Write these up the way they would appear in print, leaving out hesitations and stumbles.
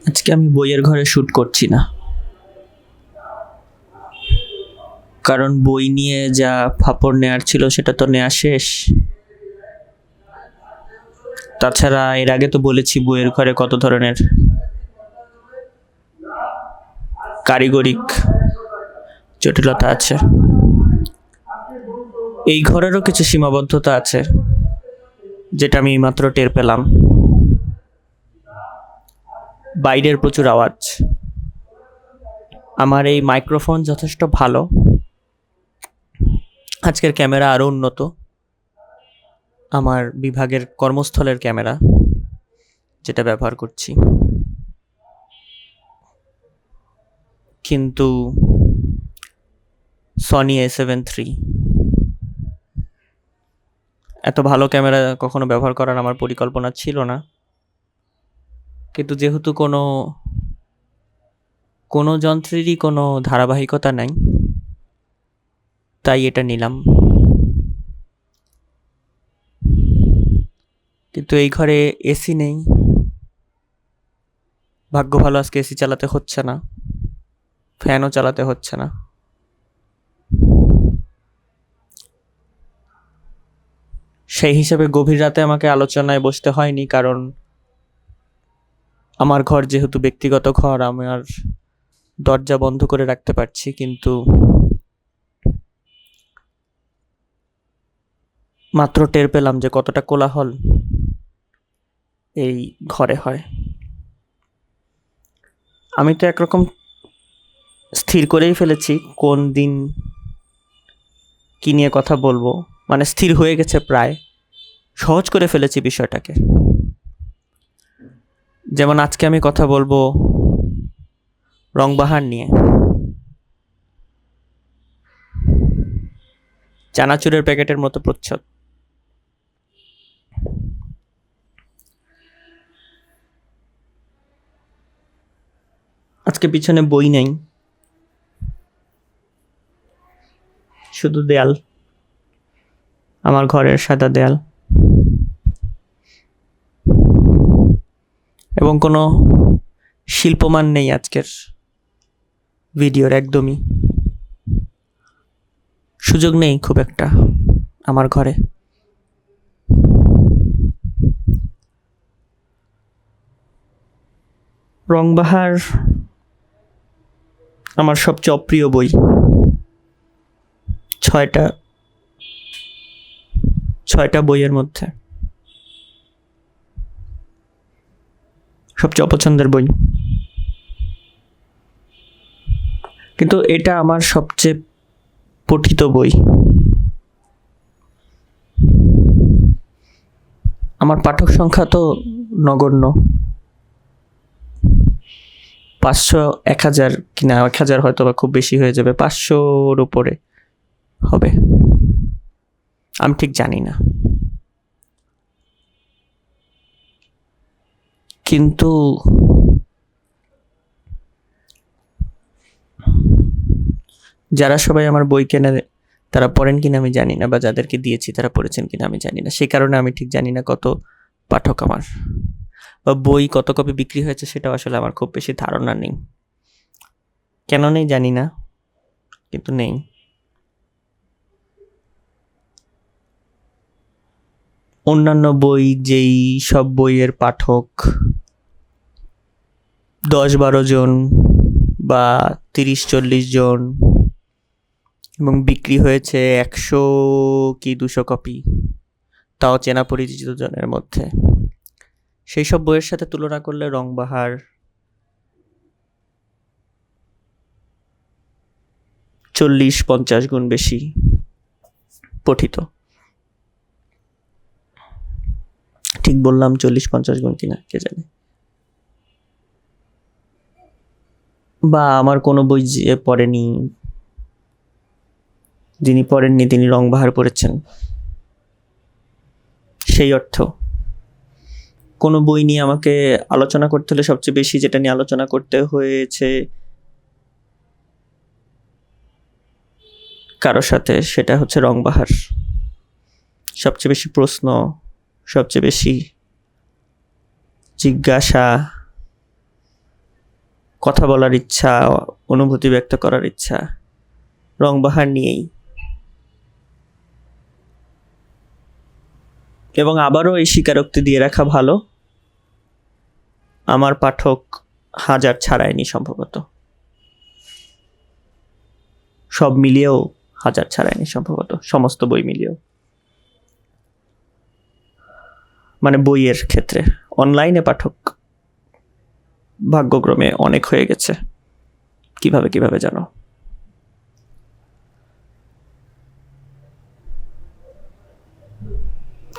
আজকে আমি বইয়ের ঘরে শ্যুট করছি না, কারণ বই নিয়ে যা ফাপড় নেয়ার ছিল সেটা তো নেওয়া শেষ। তাছাড়া এর আগে তো বলেছি বইয়ের ঘরে কত ধরনের কারিগরিক জটিলতা আছে। এই ঘরেরও কিছু সীমাবদ্ধতা আছে, যেটা আমি মাত্র টের পেলাম। বাইরের প্রচুর আওয়াজ। আমার এই মাইক্রোফোন যথেষ্ট ভালো, আজকের ক্যামেরা আরও উন্নত, আমার বিভাগের কর্মস্থলের ক্যামেরা যেটা ব্যবহার করছি। কিন্তু সনি A7 III এত ভালো ক্যামেরা কখনো ব্যবহার করার আমার পরিকল্পনা ছিল না, কিন্তু যেহেতু কোনো যন্ত্রেরই কোনো ধারাবাহিকতা নাই, তাই এটা নিলাম। কিন্তু এই ঘরে এসি নেই, ভাগ্য ভালো আজকে এসি চালাতে হচ্ছে না, ফ্যানও চালাতে হচ্ছে না। সেই হিসেবে গভীর রাতে আমাকে আলোচনায় বসতে হয়নি, কারণ আমার ঘর যেহেতু ব্যক্তিগত ঘর, আমার দরজা বন্ধ করে রাখতে পারছি। কিন্তু মাত্র টের পেলাম যে কতটা কোলাহল এই ঘরে হয়। আমি তো একরকম স্থির করেই ফেলেছি কোন দিন কি নিয়ে কথা বলবো, মানে স্থির হয়ে গেছে, প্রায় সহজ করে ফেলেছি বিষয়টাকে। যেমন আজকে আমি কথা বলবো রংবাহার নিয়ে। চানাচুরের প্যাকেটের মতো প্রচ্ছদ। আজকে পিছনে বই নেই, শুধু দেয়াল, আমার ঘরের সাদা দেয়াল, এবং কোনো শিল্পমান নেই আজকের ভিডিওর, একদমই সুযোগ নেই খুব একটা আমার ঘরে। রংবাহার আমার সবচেয়ে অপ্রিয় বই। ছয়টা বইয়ের মধ্যে সবচেয়ে অপছন্দের বই, কিন্তু এটা আমার সবচেয়ে পঠিত বই। আমার পাঠক সংখ্যা তো নগণ্য, 500, 1000 কিনা, 1000 হয়তো বা খুব বেশি হয়ে যাবে, 500-র উপরে হবে, আমি ঠিক জানি না। কিন্তু যারা সবাই আমার বই কেনে তারা পড়েন কিনা আমি জানি না, বা যাদেরকে দিয়েছি তারা পড়েছেন কিনা আমি জানি না। সেই কারণে আমি ঠিক জানি না কত পাঠক আমার, বা বই কত কপি বিক্রি হয়েছে সেটাও আসলে আমার খুব বেশি ধারণা নেই। কেন নেই জানি না, কিন্তু নেই। অন্যান্য বই, যেই সব বইয়ের পাঠক 10-12 জন বা 30-40 জন, এবং বিক্রি হয়েছে 100 কি 200 কপি, তাও চেনা পরিচিত জনের মধ্যে, সেই সব বইয়ের সাথে তুলনা করলে রংবাহার 40-50 গুণ বেশি পঠিত। ঠিক বললাম 40-50 গুণ কিনা কে জানে। বা আমার কোনো বই যে পড়েনি, যিনি পড়েননি তিনি রংবাহার পড়েছেন, সেই অর্থ কোনো বই নিয়ে আমাকে আলোচনা করতে হলে সবচেয়ে বেশি যেটা নিয়ে আলোচনা করতে হয়েছে কারোর সাথে, সেটা হচ্ছে রংবাহার। সবচেয়ে বেশি প্রশ্ন, সবচেয়ে বেশি জিজ্ঞাসা, কথা বলার ইচ্ছা, অনুভূতি ব্যক্ত করার ইচ্ছা রংবাহার নিয়েই। এবং আবারও এই স্বীকারোক্তি দিয়ে রাখা ভালো, আমার পাঠক 1000 ছাড়ায়নি সম্ভবত, সব মিলিয়েও 1000 ছাড়ায়নি সম্ভবত, সমস্ত বই মিলিয়েও, মানে বইয়ের ক্ষেত্রে। অনলাইনে পাঠক ভাগ্যক্রমে অনেক হয়ে গেছে, কিভাবে জানো।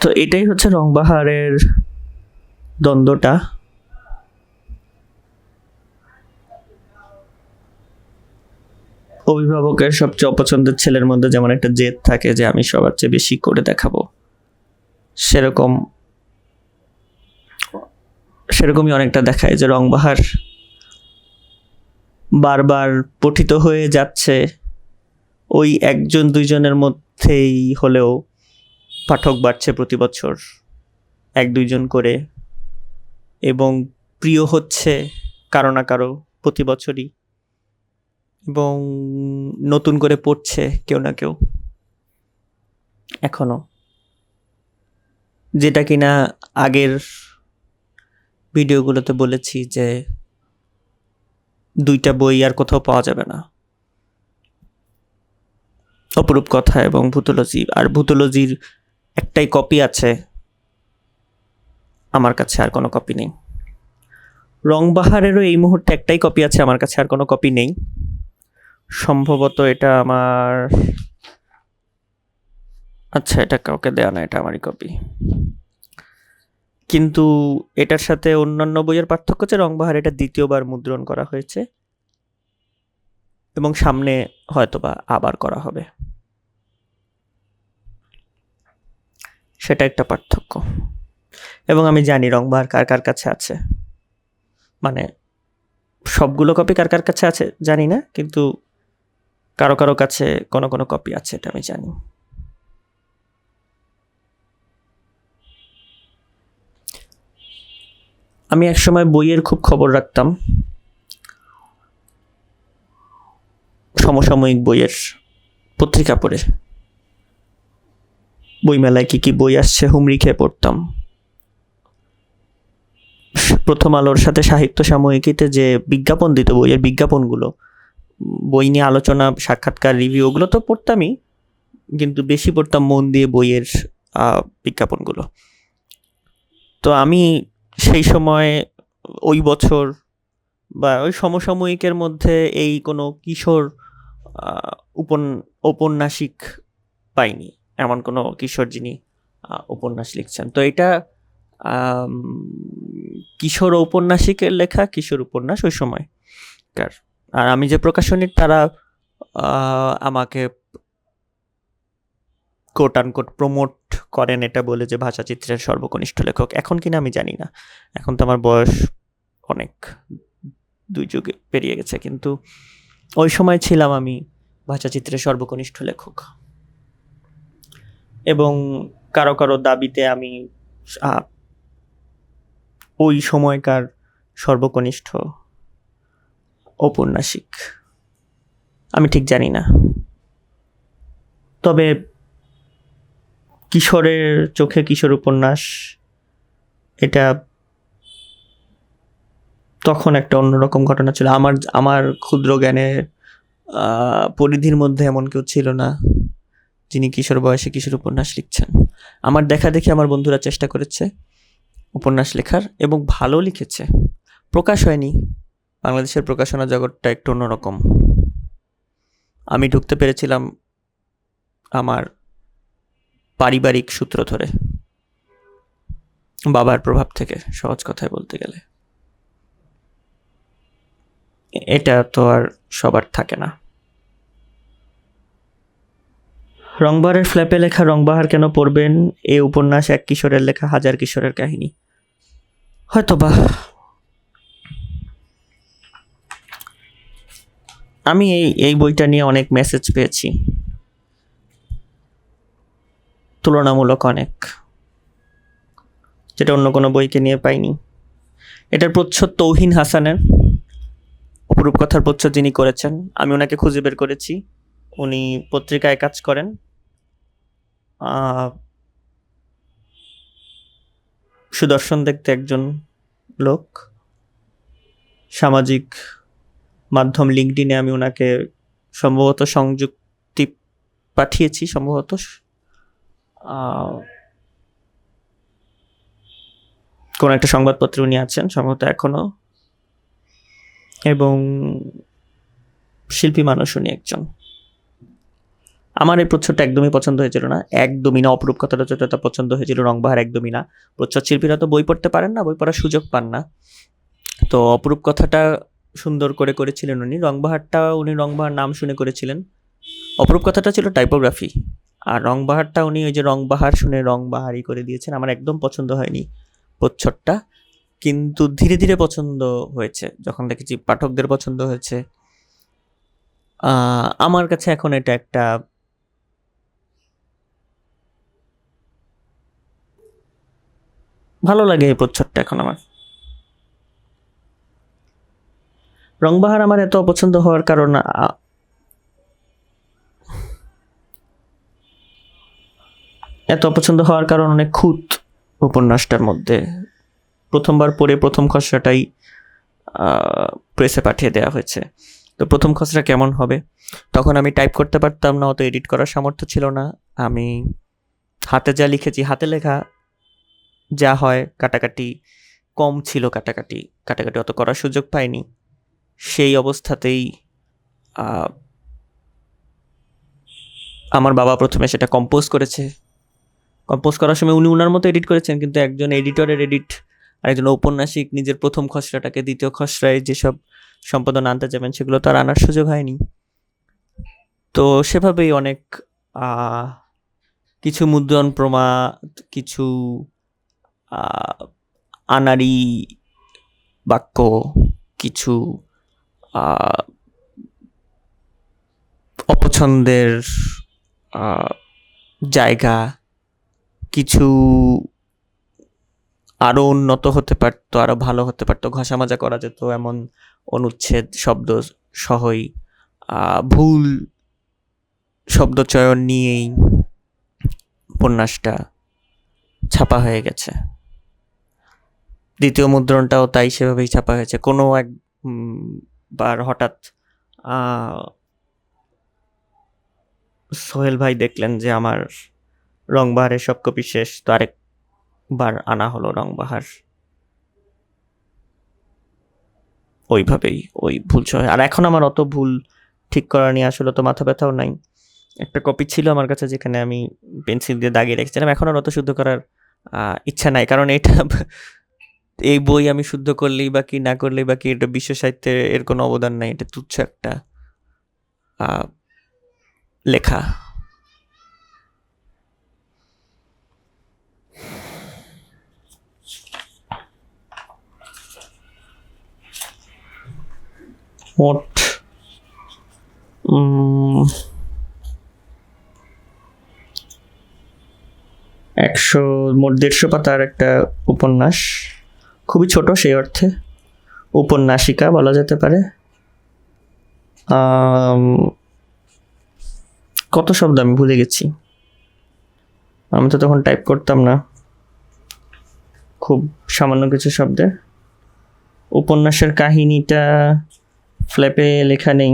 তো এটাই হচ্ছে রংবাহারের দ্বন্দ্বটা। অভিভাবকের সবচেয়ে অপছন্দের ছেলের মধ্যে যেমন একটা জেদ থাকে যে আমি সবার চেয়ে বেশি করে দেখাবো, সেরকমই অনেকটা দেখায় যে রংবাহার বারবার পঠিত হয়ে যাচ্ছে ওই 1-2 জনের মধ্যেই হলেও। পাঠক বাড়ছে প্রতি বছর 1-2 জন করে, এবং প্রিয় হচ্ছে কারো না কারো প্রতি বছরই, এবং নতুন করে পড়ছে কেউ না কেউ এখনো, যেটা কিনা আগের ভিডিওগুলোতে বলেছি যে 2টা বই আর কোথাও পাওয়া যাবে না, অপরূপ কথা এবং ভূতোলজি। আর ভূতোলজির একটাই কপি আছে আমার কাছে, আর কোনো কপি নেই। রংবাহারেরও এই মুহূর্তে একটাই কপি আছে আমার কাছে, আর কোনো কপি নেই। সম্ভবত এটা আমার, আচ্ছা এটা কাউকে দেয়া না, এটা আমারই কপি। কিন্তু এটার সাথে অন্যান্য বইয়ের পার্থক্য হচ্ছে রংবাহার এটা 2য় বার মুদ্রণ করা হয়েছে, এবং সামনে হয়তোবা আবার করা হবে, সেটা একটা পার্থক্য। এবং আমি জানি রংবাহার কার কার কাছে আছে, মানে সবগুলো কপি কার কার কাছে আছে জানি না, কিন্তু কারো কারো কাছে কোনো কোনো কপি আছে, এটা আমি জানি। আমি একসময় বইয়ের খুব খবর রাখতাম, সমসাময়িক বইয়ের পত্রিকা পড়ে, বইমেলায় কি বই আসছে হুমড়ি খেয়ে পড়তাম। প্রথম আলোর সাথে সাহিত্য সাময়িকীতে যে বিজ্ঞাপন দিত, বইয়ের বিজ্ঞাপনগুলো, বই নিয়ে আলোচনা, সাক্ষাৎকার, রিভিউ, ওগুলো তো পড়তামই, কিন্তু বেশি পড়তাম মন দিয়ে বইয়ের বিজ্ঞাপনগুলো। তো আমি সেই সময় ওই বছর বা ওই সমসাময়িকের মধ্যে এই কোনো কিশোর ঔপন্যাসিক পাইনি, এমন কোনো কিশোর যিনি উপন্যাস লিখছেন। তো এটা কিশোর ঔপন্যাসিকের লেখা কিশোর উপন্যাস ওই সময়কার। আর আমি যে প্রকাশনীর, তারা আমাকে কোট আনকোট প্রমোট করেন এটা বলে যে ভাষাচিত্রের সর্বকনিষ্ঠ লেখক। এখন কিনা আমি জানি না, এখন তো আমার বয়স অনেক 2 যুগ পেরিয়ে গেছে, কিন্তু ওই সময় ছিলাম আমি ভাষাচিত্রের সর্বকনিষ্ঠ লেখক। এবং কারো কারো দাবিতে আমি ওই সময়কার সর্বকনিষ্ঠ ঔপন্যাসিক, আমি ঠিক জানি না। তবে কিশোরের চোখে কিশোর উপন্যাস, এটা তখন একটা অন্যরকম ঘটনা ছিল। আমার ক্ষুদ্র জ্ঞানের পরিধির মধ্যে এমন কেউ ছিল না যিনি কিশোর বয়সে কিশোর উপন্যাস লিখছেন। আমার দেখা দেখি আমার বন্ধুরা চেষ্টা করেছে উপন্যাস লেখার, এবং ভালো লিখেছে, প্রকাশ হয়নি। বাংলাদেশের প্রকাশনা জগৎটা একটু অন্যরকম। আমি ঢুকতে পেরেছিলাম আমার পারিবারিক সূত্র ধরে, বাবার প্রভাব থেকে, সহজ কথায় বলতে গেলে। এটা তো আর সবার থাকে না। রংবাহারের ফ্ল্যাপে লেখা রংবাহার কেন পড়বেন, এই উপন্যাস এক কিশোরের লেখা 1000 কিশোরের কাহিনী। হয়তোবা আমি এই বইটা নিয়ে অনেক মেসেজ পেয়েছি, তুলনামূলক অনেক, যেটা অন্য কোনো বইকে নিয়ে পাইনি। এটার প্রচ্ছদ তৌহিন হাসানের, অপরূপ কথার প্রচ্ছদ যিনি করেছেন, আমি ওনাকে খুঁজে বের করেছি। উনি পত্রিকায় কাজ করেন। সুদর্শন দেখতে একজন লোক। সামাজিক মাধ্যম লিঙ্কডিনে আমি ওনাকে সম্ভবত সংযুক্তি পাঠিয়েছি, সম্ভবত কোন একটা সংবাদপত্রে উনি আছেন সম্ভবত এখনো, এবং শিল্পী মানুষ উনি একজন। আমার এই প্রচ্ছদটা একদমই পছন্দ হয়েছিল না, একদমই না। অপরূপ কথাটা যতটা পছন্দ হয়েছিল, রংবাহার একদমই না। প্রচ্ছদ শিল্পীরা তো বই পড়তে পারেন না, বই পড়ার সুযোগ পান না। তো অপরূপ কথাটা সুন্দর করে করেছিলেন উনি। রংবাহারটা উনি রংবাহার নাম শুনে করেছিলেন। অপরূপ কথাটা ছিল টাইপোগ্রাফি, আর রংবাহারটা উনি ওই যে রংবাহার শুনে রংবাহারই করে দিয়েছেন। আমার একদম পছন্দ হয়নি প্রচ্ছদটা, কিন্তু ধীরে ধীরে পছন্দ হয়েছে। যখন দেখেছি পাঠকদের পছন্দ হয়েছে, আমার কাছে এখন এটা একটা ভালো লাগে। এই প্রচ্ছদটা এখন আমার। রংবাহার আমার এত অপছন্দ হওয়ার কারণ, অনেক খুঁত উপন্যাসটার মধ্যে। প্রথমবার পড়ে প্রথম খসড়াটাই প্রেসে পাঠিয়ে দেওয়া হয়েছে। তো প্রথম খসড়া কেমন হবে, তখন আমি টাইপ করতে পারতাম না, অত এডিট করার সামর্থ্য ছিল না। আমি হাতে যা লিখেছি, হাতে লেখা যা হয়, কাটাকাটি কম ছিল, কাটাকাটি অত করার সুযোগ পাইনি। সেই অবস্থাতেই আমার বাবা প্রথমে সেটা কম্পোজ করেছে। কম্পোজ করার সময় উনি উনার মতো এডিট করেছেন, কিন্তু একজন এডিটরের এডিট আর একজন ঔপন্যাসিক নিজের প্রথম খসড়াটাকে দ্বিতীয় খসড়ায় যেসব সম্পাদনা আনতে যাবেন, সেগুলো তো আর আনার সুযোগ হয়নি। তো সেভাবেই অনেক কিছু মুদ্রণ প্রমা, কিছু আনাড়ি বাক্য, কিছু অপছন্দের জায়গা, কিছু আরো উন্নত হতে পারতো, আরো ভালো হতে পারতো, ঘষা মাজা করা যেত এমন অনুচ্ছেদ শব্দ সহই ভুল শব্দ চয়ন নিয়েই উপন্যাসটা ছাপা হয়ে গেছে। দ্বিতীয় মুদ্রণটাও তাই, সেভাবেই ছাপা হয়েছে। কোনো একবার হঠাৎ সোহেল ভাই দেখলেন যে আমার রংবাহারের সব কপি শেষ, তো আরেকবার আনা হলো রংবাহার। ওইভাবেই ওই ভুল সহ। আর এখন আমার অত ভুল ঠিক করা নিয়ে আসলে তো মাথা ব্যথাও নাই। একটা কপি ছিল আমার কাছে যেখানে আমি পেন্সিল দিয়ে দাগিয়ে রেখেছিলাম, এখন আর অত শুদ্ধ করার ইচ্ছা নাই। কারণ এই বই আমি শুদ্ধ করলেই বা কি না করলেই বা কি, এটা বিশ্ব সাহিত্যে এর কোনো অবদান নাই। এটা তুচ্ছ একটা লেখা। মোট 150 পাতার একটা উপন্যাস, খুবই ছোট সেই অর্থে, উপন্যাসিকা বলা যেতে পারে। কত শব্দ আমি ভুলে গেছি, আমি তো তখন টাইপ করতাম না, খুব সামান্য কিছু শব্দে। উপন্যাসের কাহিনীটা ফ্ল্যাপে লেখা নেই।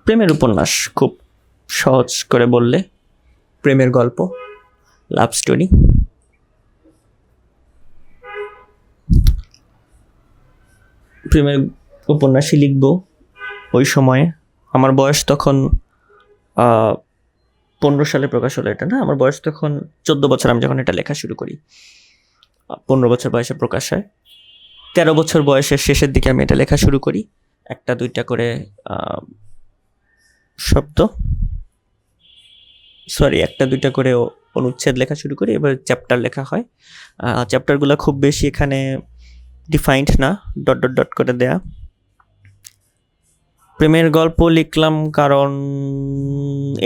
প্রেমের উপন্যাস, খুব সহজ করে বললে প্রেমের গল্প, লাভ স্টোরি। প্রেমের উপন্যাসই লিখব ওই সময়ে। আমার বয়স তখন 15 সালে প্রকাশ হলো এটা, না, আমার বয়স তখন 14 বছর। আমি যখন এটা লেখা শুরু করি, 15 বছর বয়সে প্রকাশ হয়। 13 বছর বয়সের শেষের দিকে আমি এটা লেখা শুরু করি। একটা দুইটা করে একটা দুইটা করে অনুচ্ছেদ লেখা শুরু করি। এবার চ্যাপ্টার লেখা হয়। চ্যাপ্টারগুলো খুব বেশি এখানে ডিফাইন্ড না, ডট ডট ডট করে দেয়া। প্রেমের গল্প লিখলাম কারণ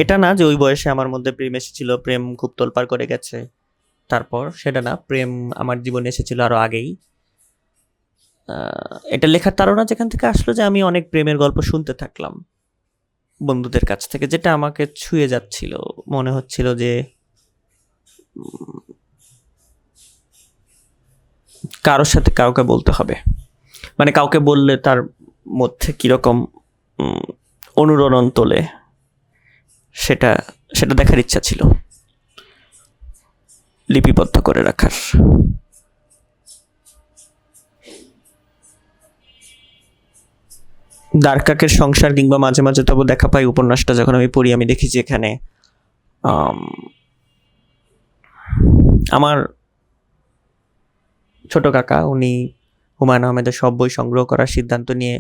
এটা না যে ওই বয়সে আমার মধ্যে প্রেম এসেছিল, প্রেম খুব তোলপাড় করে গেছে, তারপর সেটা না, প্রেম আমার জীবনে এসেছিল আরও আগেই। এটা লেখার তাড়না যেখান থেকে আসলো যে আমি অনেক প্রেমের গল্প শুনতে থাকলাম বন্ধুদের কাছ থেকে, যেটা আমাকে ছুঁয়ে যাচ্ছিল। মনে হচ্ছিল যে কারোর সাথে কাউকে বলতে হবে, মানে কাউকে বললে তার মধ্যে কীরকম অনুরণন তোলে সেটা সেটা দেখার ইচ্ছা ছিল, লিপিবদ্ধ করে রাখার। দ্বারকাকের সংসার কিংবা মাঝে মাঝে তবু দেখা পাই উপন্যাসটা যখন আমি পড়ি, আমি দেখি যে এখানে আমার ছোট কাকা উনি হুমায়ুন আহমেদের সব বই সংগ্রহ করার সিদ্ধান্ত নিয়ে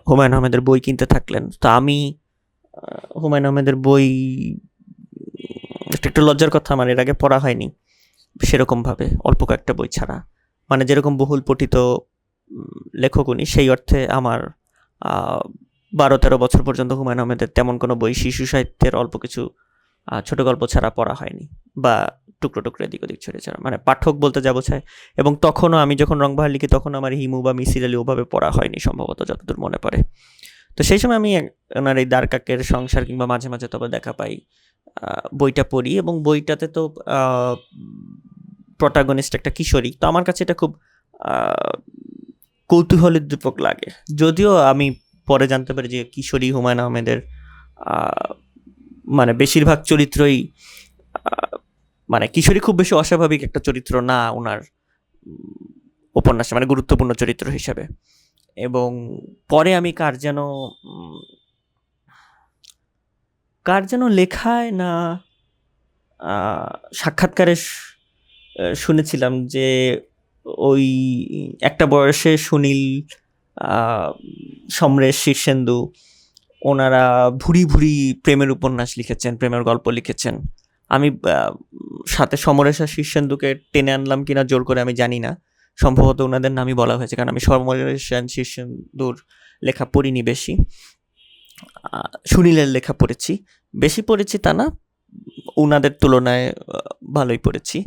হুমায়ুন আহমেদের বই কিনতে থাকলেন। তো আমি হুমায়ুন আহমেদের বই, একটু লজ্জার কথা, আমার এর আগে পড়া হয়নি সেরকমভাবে, অল্প কয়েকটা বই ছাড়া। মানে যেরকম বহুল পঠিত লেখক উনি, সেই অর্থে আমার 12-13 বছর পর্যন্ত হুমায়ুন আহমেদের তেমন কোনো বই শিশু সাহিত্যের অল্প কিছু ছোট গল্প ছাড়া পড়া হয়নি, বা টুকরো টুকরো এদিক ওদিক ছড়ে ছাড়া, মানে পাঠক বলতে যা বোঝায়। এবং তখনও আমি যখন রংবাহার লিখি তখন আমার হিমু বা মিসির আলী ওভাবে পড়া হয়নি সম্ভবত, যতদূর মনে পড়ে। তো সেই সময় আমি ওনার এই দ্বারকাকের সংসার কিংবা মাঝে মাঝে তবে দেখা পাই বইটা পড়ি, এবং বইটাতে তো প্রটাগনিস্ট একটা কিশোরী। তো আমার কাছে এটা খুব কৌতূহলোদ্দীপক লাগে, যদিও আমি পরে জানতে পারি যে কিশোরী হুমায়ুন আহমেদের মানে বেশিরভাগ চরিত্রই, মানে কিশোরী খুব বেশি অস্বাভাবিক একটা চরিত্র না ওনার উপন্যাসে, মানে গুরুত্বপূর্ণ চরিত্র হিসেবে। এবং পরে আমি কার যেন লেখায় না সাক্ষাৎকারে শুনেছিলাম যে ওই একটা বয়সে সুনীল, সমরেশ, শীর্ষেন্দু ওনারা ভুরি ভুরি প্রেমের উপন্যাস লিখেছেন, প্রেমের গল্প লিখেছেন। আমি সাথে সমরেশ আর শীর্ষেন্দুকে টেনে আনলাম কিনা জোর করে আমি জানি না, সম্ভবত ওনাদের নামই বলা হয়েছে, কারণ আমি সমরেশ আর শীর্ষেন্দুর লেখা পড়িনি বেশি। সুনীলের লেখা পড়েছি, বেশি পড়েছি তা না, ওনাদের তুলনায় ভালোই পড়েছি।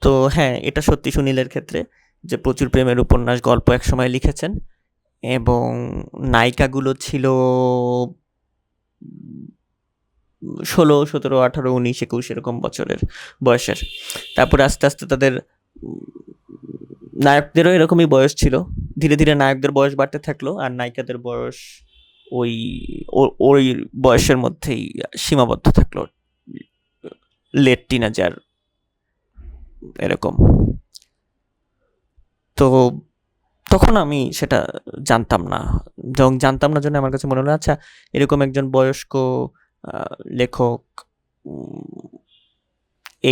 তো হ্যাঁ, এটা সত্যি সুনীলের ক্ষেত্রে যে প্রচুর প্রেমের উপন্যাস গল্প একসময় লিখেছেন, এবং নায়িকাগুলো ছিল 16, 17, 18, 19, 21 এরকম বছরের বয়সের। তারপরে আস্তে আস্তে তাদের নায়কদেরও এরকমই বয়স ছিল, ধীরে ধীরে নায়কদের বয়স বাড়তে থাকলো, আর নায়িকাদের বয়স ওই বয়সের মধ্যেই সীমাবদ্ধ থাকলো, লেট টিনেজার এরকম। তো তখন আমি সেটা জানতাম না, যখন জানতাম না জন্য আমার কাছে মনে হলো আচ্ছা এরকম একজন বয়স্ক লেখক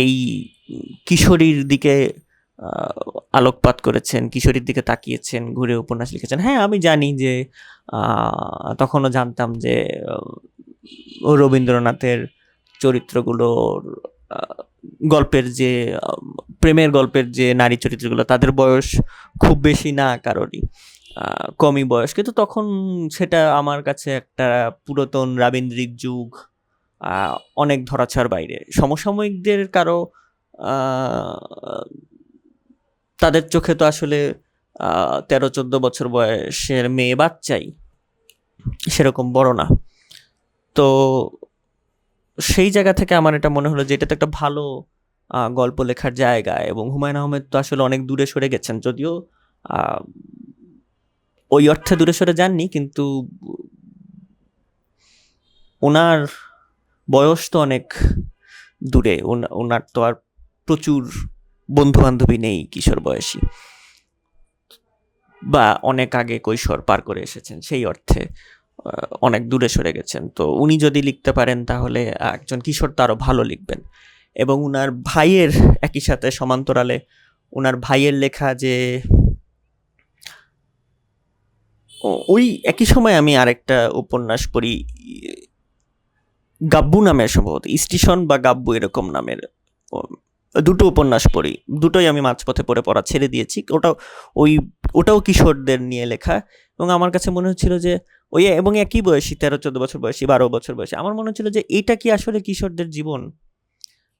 এই কিশোরীর দিকে আলোকপাত করেছেন, কিশোরীর দিকে তাকিয়েছেন, ঘুরে উপন্যাস লিখেছেন। হ্যাঁ, আমি জানি যে তখনও জানতাম যে রবীন্দ্রনাথের চরিত্রগুলোর গল্পের যে প্রেমের গল্পের যে নারী চরিত্রগুলো তাদের বয়স খুব বেশি না, কারোরই কমই বয়স, কিন্তু তখন সেটা আমার কাছে একটা পুরাতন রাবীন্দ্রিক যুগ, অনেক ধরাছোঁয়ার বাইরে। সমসাময়িকদের কারো তাদের চোখে তো আসলে 13-14 বছর বয়সের মেয়ে বাচ্চাই, সেরকম বড় না। তো সেই জায়গা থেকে আমার এটা মনে হলো যে এটা তো একটা ভালো গল্প লেখার জায়গা, এবং হুমায়ুন আহমেদ তো আসলে অনেক দূরে সরে গেছেন, যদিও ওই অর্থে দূরে সরে যাননি, কিন্তু ওনার বয়স তো অনেক দূরে, ওনার তো আর প্রচুর বন্ধু বান্ধবী নেই কিশোর বয়সী, বা অনেক আগে কৈশোর পার করে এসেছেন, সেই অর্থে অনেক দূরে সরে গেছেন। তো উনি যদি লিখতে পারেন তাহলে একজন কিশোর তো আরও ভালো লিখবেন। এবং উনার ভাইয়ের একই সাথে সমান্তরালে উনার ভাইয়ের লেখা যে ওই একই সময় আমি আরেকটা উপন্যাস পড়ি, গাব্বু নামের, সম্ভবত স্টেশন বা গাব্বু এরকম নামের দুটো উপন্যাস পড়ি। দুটোই আমি মাঝপথে পড়া ছেড়ে দিয়েছি। ওটাও কিশোরদের নিয়ে লেখা, এবং আমার কাছে মনে হচ্ছিল যে এবং একই বয়সী, 13-14 বছর বয়সী, 12 বছর বয়সী, আমার মনে হচ্ছিল যে এটা কি আসলে কিশোরদের জীবন,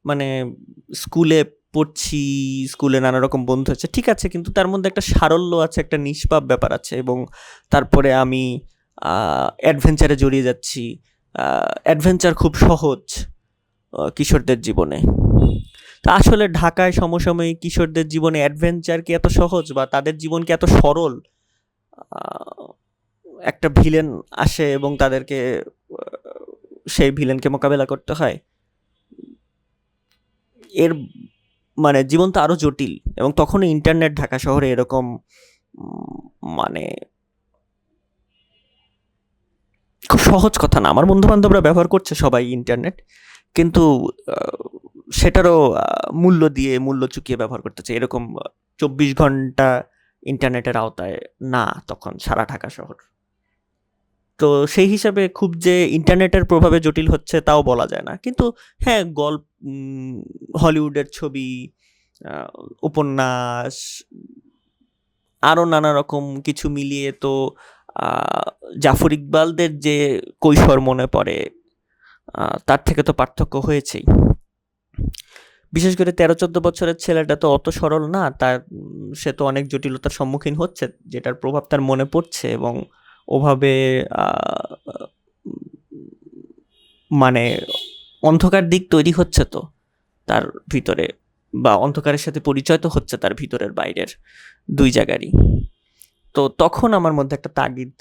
মানে স্কুলে পড়ছি, স্কুলে নানা রকম বন্ধু আছে, ঠিক আছে, কিন্তু তার মধ্যে একটা সারল্য আছে, একটা নিষ্পাপ ব্যাপার আছে। এবং তারপরে আমি অ্যাডভেঞ্চারে জড়িয়ে যাচ্ছি। অ্যাডভেঞ্চার খুব সহজ কিশোরদের জীবনে। তা আসলে ঢাকায় সমসাময়িক কিশোরদের জীবনে অ্যাডভেঞ্চার কি এত সহজ, বা তাদের জীবন কি এত সরল? আহ, একটা ভিলেন আসে এবং তাদেরকে সেই ভিলেনকে মোকাবেলা করতে হয়। এর মানে জীবন তো আরো জটিল। এবং তখন ইন্টারনেট ঢাকা শহরে এরকম মানে খুব সহজ কথা না। আমার বন্ধু বান্ধবরা ব্যবহার করছে সবাই ইন্টারনেট, কিন্তু সেটারও মূল্য দিয়ে, মূল্য চুকিয়ে ব্যবহার করতেছে। এরকম 24 ঘন্টা ইন্টারনেটের আওতায় না তখন সারা ঢাকা শহর। তো সেই হিসাবে খুব যে ইন্টারনেটের প্রভাবে জটিল হচ্ছে তাও বলা যায় না। কিন্তু হ্যাঁ, হলিউডের ছবি, আহ, উপন্যাস, আরও নানা রকম কিছু মিলিয়ে তো আহ, জাফর ইকবালদের যে কৈশোর মনে পড়ে, তার থেকে তো পার্থক্য হয়েছেই। বিশেষ করে 13-14 বছরের ছেলেটা তো অত সরল না, তার সে তো অনেক জটিলতার সম্মুখীন হচ্ছে, যেটার প্রভাব তার মনে পড়ছে। এবং ওভাবে আহ, মানে অন্ধকার দিক তৈরি হচ্ছে তো তার ভিতরে, বা অন্ধকারের সাথে পরিচয় তো হচ্ছে তার ভিতরের বাইরের দুই জায়গারই। তো তখন আমার মধ্যে একটা তাগিদ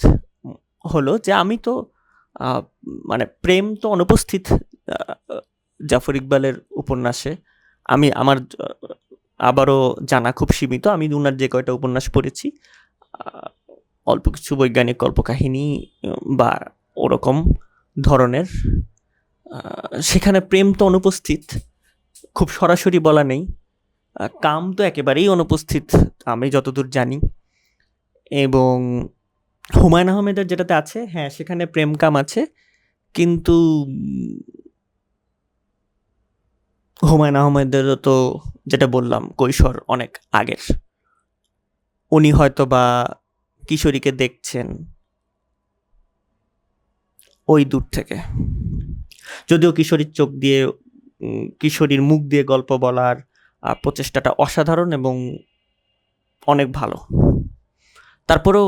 হলো যে আমি তো মানে প্রেম তো অনুপস্থিত জাফর ইকবালের উপন্যাসে। আমার আবারও জানা খুব সীমিত। আমি উনার যে কয়টা উপন্যাস পড়েছি, অল্প কিছু বৈজ্ঞানিক কল্পকাহিনী বা ওরকম ধরনের, সেখানে প্রেম তো অনুপস্থিত, খুব সরাসরি বলা নেই। কাম তো একেবারেই অনুপস্থিত আমি যতদূর জানি। এবং হুমায়ুন আহমেদের যেটাতে আছে, হ্যাঁ, সেখানে প্রেম কাম আছে, কিন্তু হুমায়ুন আহমেদেরও তো, যেটা বললাম, কৈশোর অনেক আগের। উনি হয়তো বা কিশোরীকে দেখছেন ওই দূর থেকে। যদিও কিশোরীর চোখ দিয়ে, কিশোরীর মুখ দিয়ে গল্প বলার প্রচেষ্টাটা অসাধারণ এবং অনেক ভালো। তারপরেও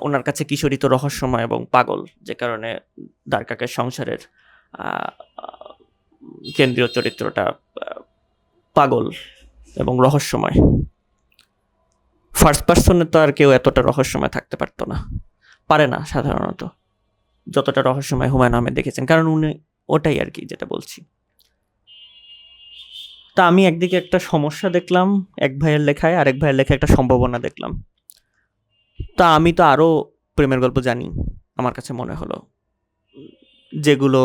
ওনার কাছে কিশোরী তো রহস্যময় এবং পাগল, যে কারণে দ্বারকাকের সংসারের কেন্দ্রীয় চরিত্রটা পাগল এবং রহস্যময়। ফার্স্ট পার্সনে তো আর কেউ এতটা রহস্যময় থাকতে পারতো না, পারে না সাধারণত, যতটা রহস্যময় হুমায়ুন আহমেদ দেখেছেন। কারণ উনি ওটাই আর কি, যেটা বলছি। তা আমি একদিকে একটা সমস্যা দেখলাম এক ভাইয়ের লেখায়, আরেক ভাইয়ের লেখায় একটা সম্ভাবনা দেখলাম। তা আমি তো আরও প্রেমের গল্প জানি, আমার কাছে মনে হলো, যেগুলো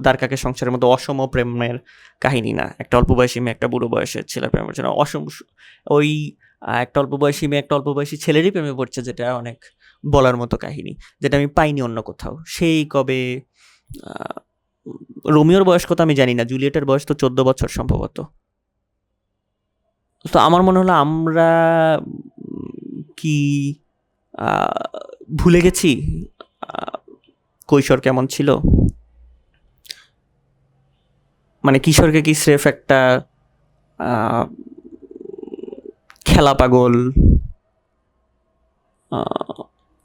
দ্বারকাকের সংসারের মতো অসম প্রেমের কাহিনী না। একটা অল্প বয়সী মেয়ে একটা বুড়ো বয়সের ছেলের প্রেমে পড়ছে না, ওই একটা অল্প বয়সী মেয়ে একটা অল্প বয়সী ছেলেরই প্রেমে পড়ছে, যেটা অনেক বলার মতো কাহিনী, যেটা আমি পাইনি অন্য কোথাও। সেই কবে রোমিওর বয়স কত আমি জানি না, জুলিয়েটের বয়স তো 14 বছর সম্ভবত। তো আমার মনে হলো আমরা কি ভুলে গেছি কৈশোর কেমন ছিল। মানে কিশোরকে কি স্রেফ একটা খেলা পাগল,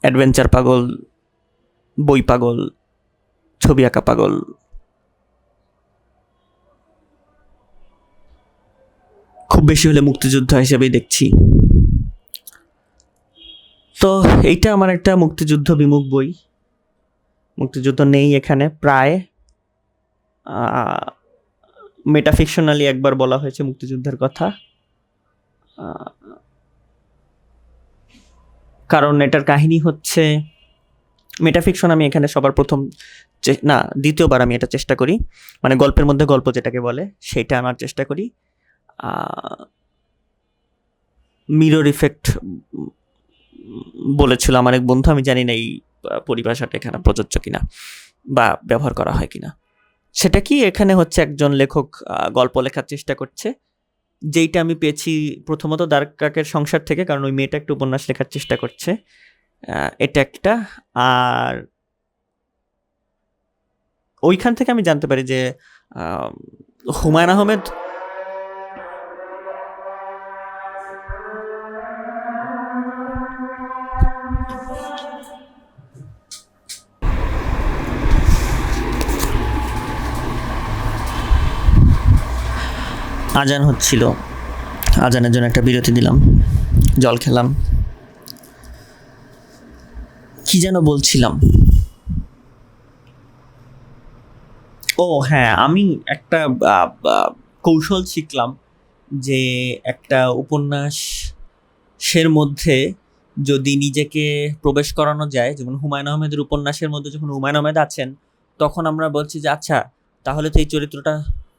অ্যাডভেঞ্চার পাগল, বই পাগল, ছবি আঁকা পাগল, খুব বেশি হলে মুক্তিযোদ্ধা হিসেবেই দেখছি। তো এইটা আমার একটা মুক্তিযুদ্ধ বিমুখ বই। মুক্তিযুদ্ধ নেই এখানে প্রায়। মেটাফিকশনালি একবার বলা হয়েছে মুক্তিযুদ্ধের কথা, কারণ এটার কাহিনী হচ্ছে মেটাফিকশন। আমি এখানে সবার প্রথম না, দ্বিতীয়বার আমি এটা চেষ্টা করি, মানে গল্পের মধ্যে গল্প যেটাকে বলে সেটা আমার চেষ্টা করি। মিরর ইফেক্ট বলেছিল আমার এক বন্ধু, আমি জানি না এই পরিভাষাটা এখানে প্রযোজ্য কিনা বা ব্যবহার করা হয় কিনা। সেটা কি, এখানে হচ্ছে একজন লেখক গল্প লেখার চেষ্টা করছে, যেইটা আমি পেয়েছি প্রথমত দ্বারকাকের সংসার থেকে, কারণ ওই মেয়েটা একটা উপন্যাস লেখার চেষ্টা করছে, এটা একটা। আর ওইখান থেকে আমি জানতে পারি যে হুমায়ুন আহমেদ আজান হচ্ছিল, আজানের জন্য একটা বিরতি দিলাম, জল খেলাম। কি যেন বলছিলাম, ও হ্যাঁ, আমি একটা কৌশল শিখলাম যে একটা উপন্যাসের মধ্যে যদি নিজেকে প্রবেশ করানো যায়, যেমন হুমায়ুন আহমেদের উপন্যাসের মধ্যে যখন হুমায়ুন আহমেদ আছেন, তখন আমরা বলছি যে আচ্ছা, তাহলে তো এই চরিত্রটা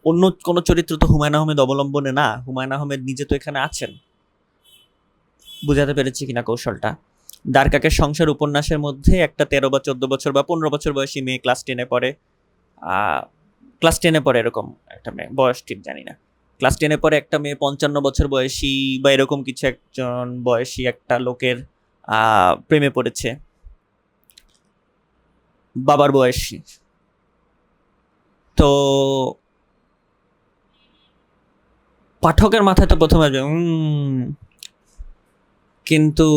অন্য কোনো চরিত্র তো হুমায়ুন আহমেদ অবলম্বনে না, হুমায়ুন আহমেদ নিজে তো এখানে আছেন। বুঝাতে পেরেছি কিনা কৌশলটা? দ্বারকাকের সংসার উপন্যাসের মধ্যে একটা 13 বা 14 বছর বা 15 বছর বয়সী মেয়ে ক্লাস 10-এ পড়ে, ক্লাস 10-এ পড়ে এরকম একটা মেয়ে, বয়স ঠিক জানি না। ক্লাস 10-এ পড়ে একটা মেয়ে 55 বছর বয়সী বা এরকম কিছু একজন বয়সী একটা লোকের প্রেমে পড়েছে, বাবার বয়সী। তো পাঠকের মাথায় তো প্রথমে আসবে কিন্তু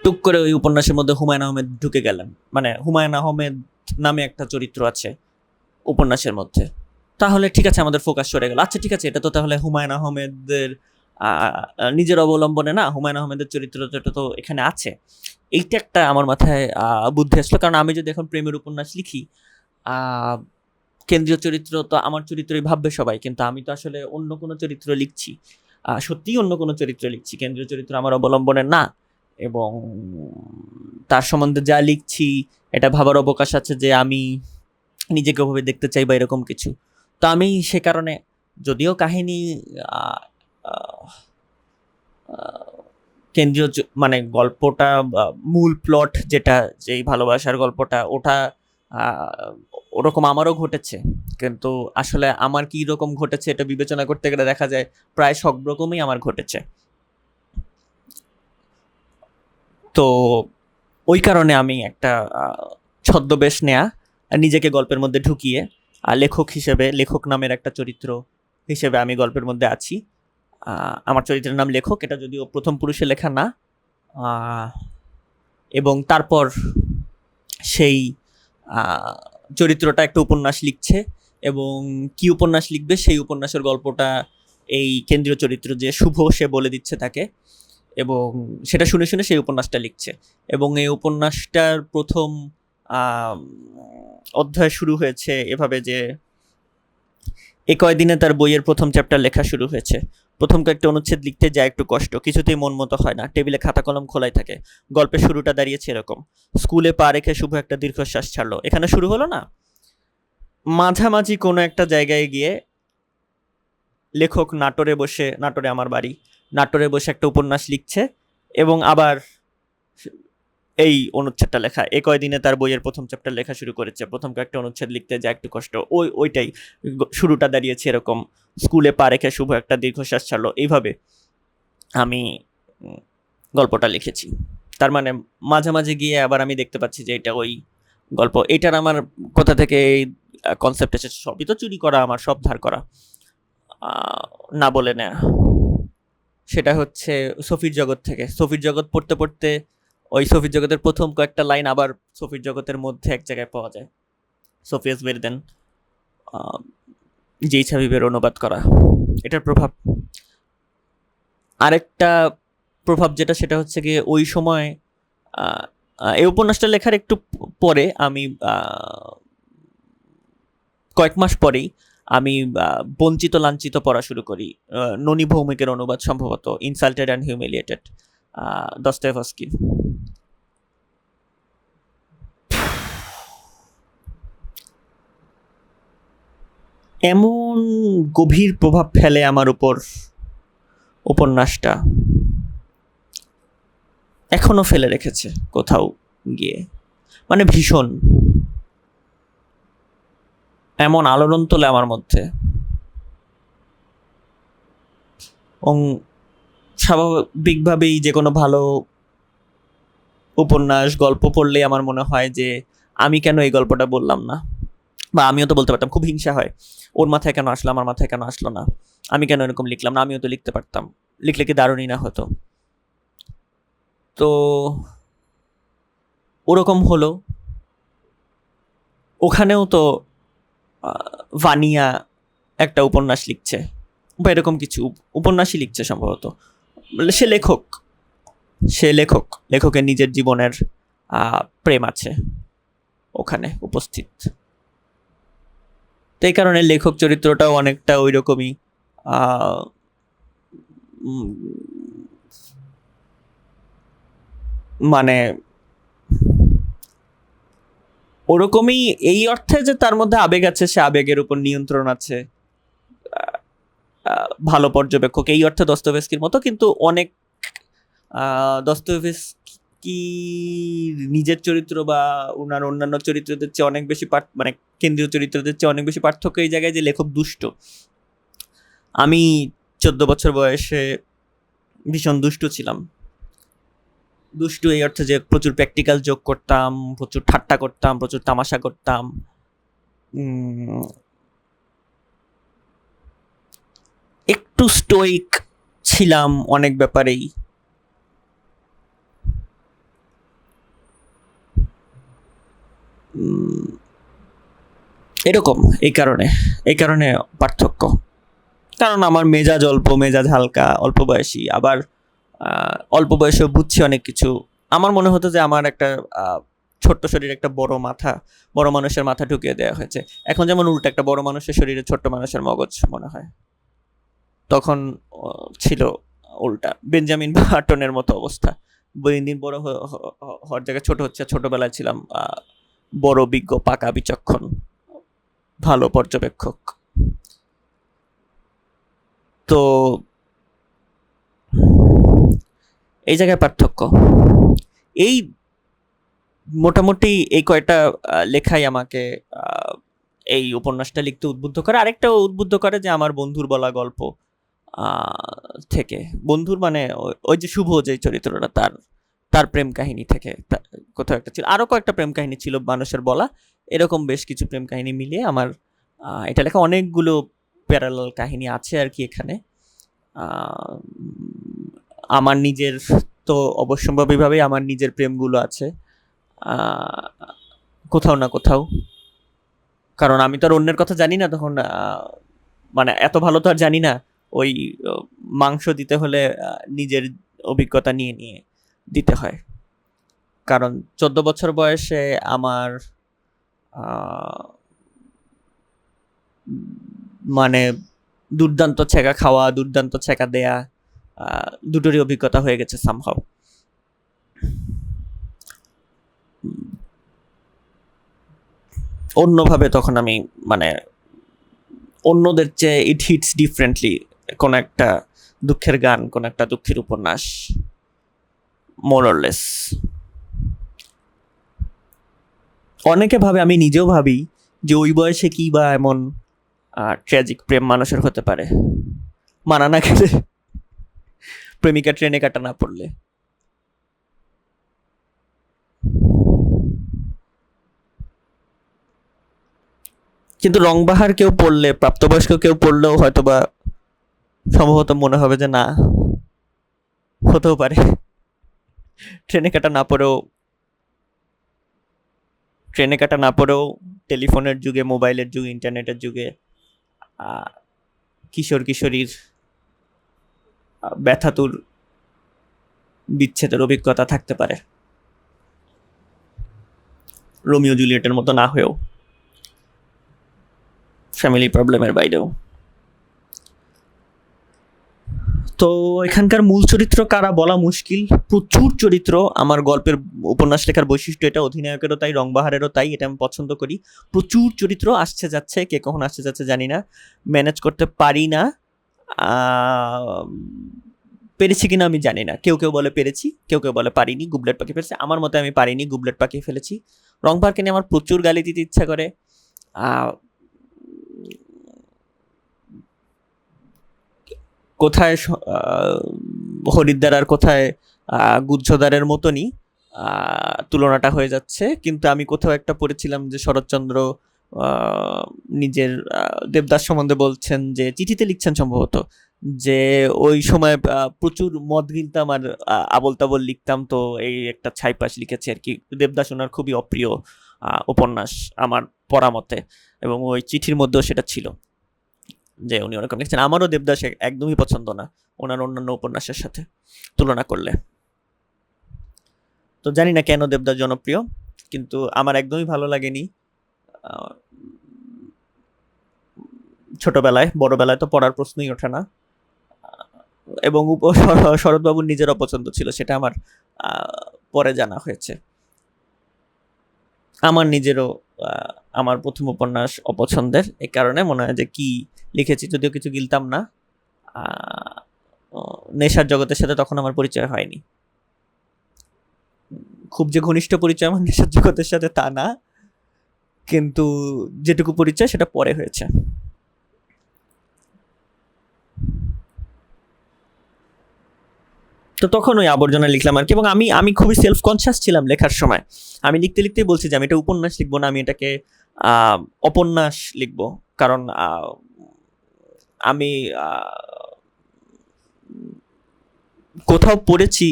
টুক করে ওই উপন্যাসের মধ্যে হুমায়ুন আহমেদ ঢুকে গেলেন, মানে হুমায়ুন আহমেদ নামে একটা চরিত্র আছে উপন্যাসের মধ্যে, তাহলে ঠিক আছে, আমাদের ফোকাস সরে গেল। আচ্ছা ঠিক আছে, এটা তো তাহলে হুমায়ুন আহমেদের নিজের অবলম্বনে না, হুমায়ুন আহমেদের চরিত্রটা তো এখানে আছে। এইটা একটা আমার মাথায় বুদ্ধি আসলো, কারণ আমি যদি এখন প্রেমের উপন্যাস লিখি, কেন্দ্রীয় চরিত্র তো আমার চরিত্রই ভাববে সবাই, কিন্তু আমি তো আসলে অন্য কোনো চরিত্র লিখছি, সত্যিই অন্য কোনো চরিত্র লিখছি, কেন্দ্রীয় চরিত্র আমার অবলম্বনে না, এবং তার সম্বন্ধে যা লিখছি এটা ভাবার অবকাশ আছে যে আমি নিজেকে ওভাবে দেখতে চাই বা এরকম কিছু। তো আমি সে কারণে, যদিও কাহিনী কেন্দ্রীয় মানে গল্পটা, মূল প্লট যেটা, যেই ভালোবাসার গল্পটা, ওটা ওরকম আমারও ঘটেছে, কিন্তু আসলে আমার কি রকম ঘটেছে এটা বিবেচনা করতে গেলে দেখা যায় প্রায় সব রকমই আমার ঘটেছে। তো ওই কারণে আমি একটা ছদ্মবেশ নেয়া, নিজেকে গল্পের মধ্যে ঢুকিয়ে লেখক হিসেবে, লেখক নামের একটা চরিত্র হিসেবে আমি গল্পের মধ্যে আছি। আমার চরিত্রের নাম লেখক, এটা যদিও প্রথম পুরুষে লেখা না, এবং তারপর সেই চরিত্রটা একটা উপন্যাস লিখছে, এবং কি উপন্যাস লিখবে সেই উপন্যাসের গল্পটা এই কেন্দ্রীয় চরিত্র যে শুভ, সে বলে দিচ্ছে তাকে, এবং সেটা শুনে শুনে সেই উপন্যাসটা লিখছে। এবং এই উপন্যাসটার প্রথম অধ্যায় শুরু হয়েছে এভাবে যে, এ কয়দিনে তার বইয়ের প্রথম চ্যাপ্টার লেখা শুরু হয়েছে। প্রথম কয়েকটা অনুচ্ছেদ লিখতে যায় একটু কষ্ট, কিছুতেই মন মতো হয় না, টেবিলে খাতা কলম খোলাই থাকে। গল্পের শুরুটা দাঁড়িয়েছে এরকম: স্কুলে পা রেখে শুভ একটা দীর্ঘশ্বাস ছাড়লো। এখানে শুরু হলো না, মাঝামাঝি কোনো একটা জায়গায় গিয়ে লেখক নাটোরে বসে, নাটোরে আমার বাড়ি, নাটোরে বসে একটা উপন্যাস লিখছে, এবং আবার এই অনুচ্ছেদটা লেখা, এ কয়দিনে তার বইয়ের প্রথম চ্যাপ্টার লেখা শুরু করেছে, প্রথম কয়েকটা অনুচ্ছেদ লিখতে যা একটু কষ্ট, ওইটাই শুরুটা দাঁড়িয়েছে এরকম: স্কুলে পা রেখে শুভ একটা দীর্ঘশ্বাস ছাড়লো। এইভাবে আমি গল্পটা লিখেছি। তার মানে মাঝামাঝি গিয়ে আবার আমি দেখতে পাচ্ছি যে এটা ওই গল্প। এটার আমার কোথা থেকে এই কনসেপ্ট এসেছে? সবই তো চুরি করা, আমার সব ধার করা, না বলে নেয়া। সেটা হচ্ছে সফির জগৎ থেকে। সফির জগৎ পড়তে পড়তে ওই সফির জগতের প্রথম কয়েকটা লাইন আবার সফির জগতের মধ্যে এক জায়গায় পাওয়া যায়। সোফিয়াস বেরদেন, যেই হাবিবের অনুবাদ করা, এটার প্রভাব। আরেকটা প্রভাব যেটা, সেটা হচ্ছে গিয়ে ওই সময় এই উপন্যাসটা লেখার একটু পরে আমি, কয়েক মাস পরেই আমি বঞ্চিত লাঞ্ছিত পড়া শুরু করি, ননী ভৌমিকের অনুবাদ, সম্ভবত ইনসাল্টেড অ্যান্ড হিউমিলিয়েটেড, দস্তয়েভস্কি। এমন গভীর প্রভাব ফেলে আমার উপর উপন্যাসটা, এখনো ফেলে রেখেছে কোথাও গিয়ে, মানে ভীষণ, এমন আলোড়ন তোলে আমার মধ্যে। এবং স্বাভাবিকভাবেই যে কোনো ভালো উপন্যাস, গল্প পড়লে আমার মনে হয় যে আমি কেন এই গল্পটা বললাম না, বা আমিও তো বলতে পারতাম, খুব হিংসা হয়, ওর মাথায় কেন আসলো, আমার মাথায় কেন আসলো না, আমি কেন এরকম লিখলাম না, আমিও তো লিখতে পারতাম, লিখলে কি দারুণই না হতো। তো ওরকম হলো, ওখানেও তো ভানিয়া একটা উপন্যাস লিখছে বা এরকম কিছু উপন্যাসই লিখছে সম্ভবত। সে লেখক, লেখকের নিজের জীবনের প্রেম আছে ওখানে উপস্থিত। তো এই কারণে লেখক চরিত্রটাও অনেকটা ওই রকমই, মানে ওরকমই এই অর্থে যে তার মধ্যে আবেগ আছে, সে আবেগের উপর নিয়ন্ত্রণ আছে, ভালো পর্যবেক্ষক এই অর্থে দস্তয়েভস্কির মতো। কিন্তু অনেক দস্তয়েভস্কি নিজের চরিত্র বা ওনার অন্যান্য চরিত্রদের চেয়ে অনেক বেশি মানে কেন্দ্রীয় চরিত্রদের চেয়ে অনেক বেশি পার্থক্য এই জায়গায় যে লেখক দুষ্ট। আমি 14 বছর বয়সে ভীষণ দুষ্টু ছিলাম। দুষ্টু এই অর্থে যে প্রচুর প্র্যাকটিক্যাল যোগ করতাম, প্রচুর ঠাট্টা করতাম, প্রচুর তামাশা করতাম, একটু স্টোইক ছিলাম অনেক ব্যাপারেই। এরকম এই কারণে পার্থক্য। কারণ আমার মেজাজ অল্প, মেজাজ হালকা, অল্প বয়সী, আবার অল্প বয়সেও বুঝছি অনেক কিছু। আমার মনে হতো যে আমার একটা ছোট্ট শরীরে একটা বড় মাথা, বড় মানুষের মাথা ঢুকিয়ে দেওয়া হয়েছে। এখন যেমন উল্টা, একটা বড় মানুষের শরীরে ছোট্ট মানুষের মগজ মনে হয়, তখন ছিল উল্টা, বেঞ্জামিন বাটনের মতো অবস্থা। দিন দিন বড় হওয়ার জায়গায় ছোট হচ্ছে। ছোটবেলায় ছিলাম বড়, বিজ্ঞ, পাকা, বিচক্ষণ, ভালো পর্যবেক্ষক। তো এই জায়গায় পার্থক্য। এই মোটামুটি এই কয়টা লেখাই আমাকে এই উপন্যাসটা লিখতে উদ্বুদ্ধ করে। আরেকটা উদ্বুদ্ধ করে যে আমার বন্ধুর বলা গল্প থেকে, বন্ধুর মানে ওই যে শুভ যে চরিত্রটা, তার প্রেম কাহিনী থেকে কোথাও একটা ছিল, আরো কয়েকটা প্রেম কাহিনী ছিল মানুষের বলা, এরকম বেশ কিছু প্রেম কাহিনী মিলিয়ে আমার এটা লেখা অনেকগুলো প্যারালাল কাহিনী আছে আর কি এখানে। আমার নিজের তো অবশ্যম্ভাবীভাবেই আমার নিজের প্রেমগুলো আছে কোথাও না কোথাও, কারণ আমি তো আর অন্যের কথা জানি না তখন, মানে এত ভালো তো আর জানি না। ওই মাংস দিতে হলে নিজের অভিজ্ঞতা নিয়ে নিয়ে দিতে হয়। কারণ 14 বছর বয়সে আমার মানে দুর্দান্ত ছেঁকা খাওয়া, দুর্দান্ত ছেঁকা দেয়া, দুটোরই অভিজ্ঞতা হয়ে গেছে সামহাও। অন্যভাবে তখন আমি মানে অন্যদের চেয়ে ইট হিটস ডিফারেন্টলি। কোন একটা দুঃখের গান, কোন একটা দুঃখের উপন্যাস, মোরলেস। অনেকে ভাবে, আমি নিজেও ভাবি যে ওই বয়সে কি বা এমন ট্র্যাজিক প্রেম মানুষের হতে পারে, মানা না খেলে, প্রেমিকা ট্রেনে কাটা না পড়লে। কিন্তু রংবাহার কেউ পড়লে, প্রাপ্তবয়স্ক কেউ পড়লেও হয়তোবা সম্ভবত মনে হবে যে না, হতেও পারে ট্রেনে কাটা না পড়েও টেলিফোনের যুগে, মোবাইলের যুগে, ইন্টারনেটের যুগে কিশোর কিশোরীর ব্যথাতুর বিচ্ছেদের অভিজ্ঞতা থাকতে পারে, রোমিও জুলিয়েটের মতো না হয়েও, ফ্যামিলি প্রবলেমের বাইরেও। তো এখানকার মূল চরিত্র কারা বলা মুশকিল, প্রচুর চরিত্র। আমার গল্পের উপন্যাস লেখার বৈশিষ্ট্য এটা, অধিনায়কেরও তাই, রংবাহারেরও তাই, এটা আমি পছন্দ করি। প্রচুর চরিত্র আসছে যাচ্ছে, কে কখন আসছে যাচ্ছে জানি না, ম্যানেজ করতে পারি না। পেরেছি কিনা আমি জানি না, কেউ কেউ বলে পেরেছি, কেউ কেউ বলে পারিনি, গুবলেট পাখি ফেলেছে। আমার মতে আমি পারিনি, গুবলেট পাখি ফেলেছি। রংবাহারকে নিয়ে আমার প্রচুর গালি দিতে ইচ্ছা করে, কোথায় হরিদ্বার আর কোথায় গুজ্জদারের মতনই তুলনাটা হয়ে যাচ্ছে। কিন্তু আমি কোথাও একটা পড়েছিলাম যে শরৎচন্দ্র নিজের দেবদাস সম্বন্ধে বলছেন যে চিঠিতে লিখছেন সম্ভবত যে ওই সময় প্রচুর মদ গিলতাম আর আবল তাবল লিখতাম, তো এই একটা ছাইপাশ লিখেছে আর কি। দেবদাস ওনার খুবই অপ্রিয় উপন্যাস আমার পড়া মতে, এবং ওই চিঠির মধ্যেও সেটা ছিল যে উনি ওরকম লিখছেন। আমারও দেবদাস একদমই পছন্দ না ওনার অন্যান্য উপন্যাসের সাথে তুলনা করলে। তো জানি না কেন দেবদাস জনপ্রিয়, কিন্তু আমার একদমই ভালো লাগেনি ছোটবেলায়। বড়বেলায় তো পড়ার প্রশ্নই ওঠে না। এবং শরৎবাবুর নিজের অপছন্দ ছিল, সেটা আমার পরে জানা হয়েছে। আমার নিজেরও আমার প্রথম উপন্যাস অপছন্দের, এই কারণে মনে হয় যে কি লিখেছি, যদিও কিছু গিলতাম না। নেশার জগতের সাথে তখন আমার পরিচয় হয়নি, খুব যে ঘনিষ্ঠ পরিচয় আমার নেশার জগতের সাথে তা না, কিন্তু যেটুকু পরিচয় সেটা পরে হয়েছে। তো তখন ওই আবর্জনা লিখলাম আর কি। এবং আমি আমি খুবই সেলফ কনসিয়াস ছিলাম লেখার সময়। আমি লিখতে লিখতেই বলছি যে আমি এটা উপন্যাস লিখবো না, আমি এটাকে অপন্যাস লিখবো। কারণ আমি কোথাও পড়েছি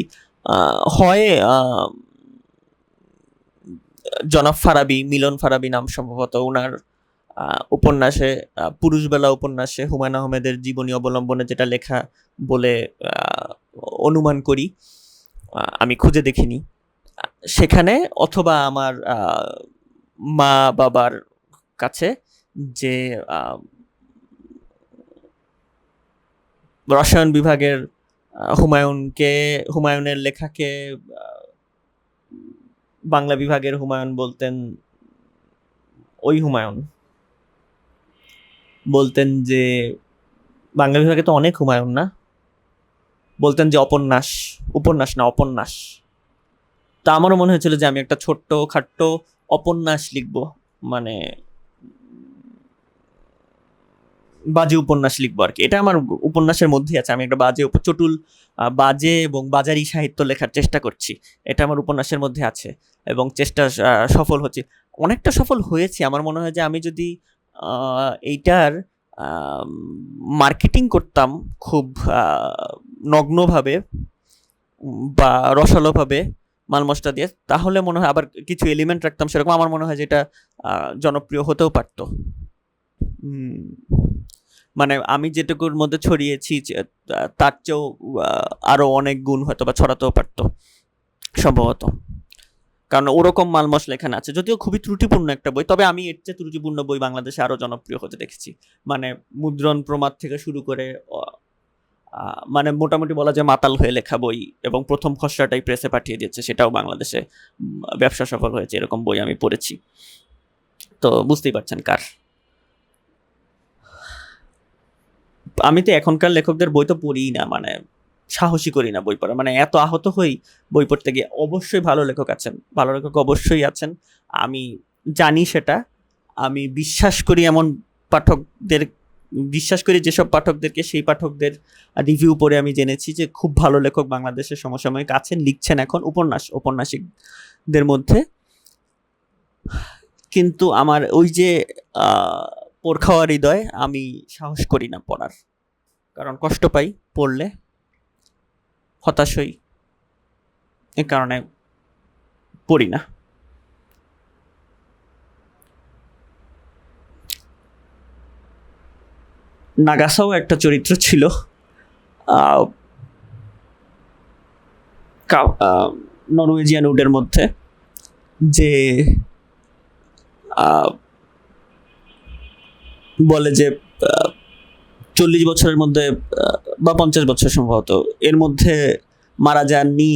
হয় জনাব ফারাবি, মিলন ফারাবি নাম সম্ভবত, ওনার উপন্যাসে পুরুষবেলা উপন্যাসে হুমায়ুন আহমেদের জীবনী অবলম্বনে যেটা লেখা বলে অনুমান করি, আমি খুঁজে দেখিনি সেখানে, অথবা আমার মা বাবার কাছে, যে রসায়ন বিভাগের হুমায়ুনের লেখাকে বাংলা বিভাগের হুমায়ুন বলতেন, ওই হুমায়ুন বলতেন যে বাংলা বিভাগে তো অনেক হুমায়ুন না, বলতেন যে উপন্যাস না অপন্যাস। তা আমারও মনে হয়েছিল যে আমি একটা ছোট্ট খাট্ট অপন্যাস লিখবো, মানে বাজে উপন্যাস লিখবো আর কি। এটা আমার উপন্যাসের মধ্যেই আছে, আমি একটা চটুল বাজে এবং বাজারি সাহিত্য লেখার চেষ্টা করছি, এটা আমার উপন্যাসের মধ্যে আছে এবং চেষ্টা সফল হচ্ছে, অনেকটা সফল হয়েছে। আমার মনে হয় যে আমি যদি এইটার মার্কেটিং করতাম খুব নগ্নভাবে বা রসালোভাবে মাল মশলা দিয়ে, তাহলে মনে হয় আবার কিছু এলিমেন্ট রাখতাম সেরকম, আমার মনে হয় যে এটা জনপ্রিয় হতেও পারতো। মানে আমি যেটুকুর মধ্যে ছড়িয়েছি তার চেয়েও আরো অনেক গুণ হয়তো বা ছড়াতেও পারতো সম্ভবত, কারণ ওরকম মাল মশলা এখানে আছে। যদিও খুবই ত্রুটিপূর্ণ একটা বই, তবে আমি এর চেয়ে ত্রুটিপূর্ণ বই বাংলাদেশে আরো জনপ্রিয় হতে দেখেছি। মানে মুদ্রণ প্রমাদ থেকে শুরু করে মানে মোটামুটি বলা যায় মাতাল হয়ে লেখা বই, এবং প্রথম খসড়াটাই প্রেসে পাঠিয়ে দিয়েছে, সেটাও বাংলাদেশে ব্যবসা সফল হয়েছে, এরকম বই আমি পড়েছি। তো বুঝতেই পারছেন কার। আমি তো এখনকার লেখকদের বই তো পড়িই না, মানে সাহসী করি না বই পড়া, মানে এত আহত হই বই পড়তে গিয়ে। অবশ্যই ভালো লেখক আছেন, ভালো লেখক অবশ্যই আছেন, আমি জানি সেটা। আমি বিশ্বাস করি এমন পাঠকদের, বিশ্বাস করি যেসব পাঠকদেরকে, সেই পাঠকদের রিভিউ পড়ে আমি জেনেছি যে খুব ভালো লেখক বাংলাদেশের সমসাময়িক আছেন, লিখছেন এখন ঔপন্যাসিকদের মধ্যে। কিন্তু আমার ওই যে পোড় খাওয়া হৃদয়, আমি সাহস করি না পড়ার, কারণ কষ্ট পাই পড়লে, হতাশ হই, এ কারণে পড়ি না। নাগাসাও একটা চরিত্র ছিল নরওয়েজিয়ান উডের মধ্যে, যে বলে যে 40 বছরের মধ্যে বা 50 বছর সম্ভবত এর মধ্যে মারা যাননি,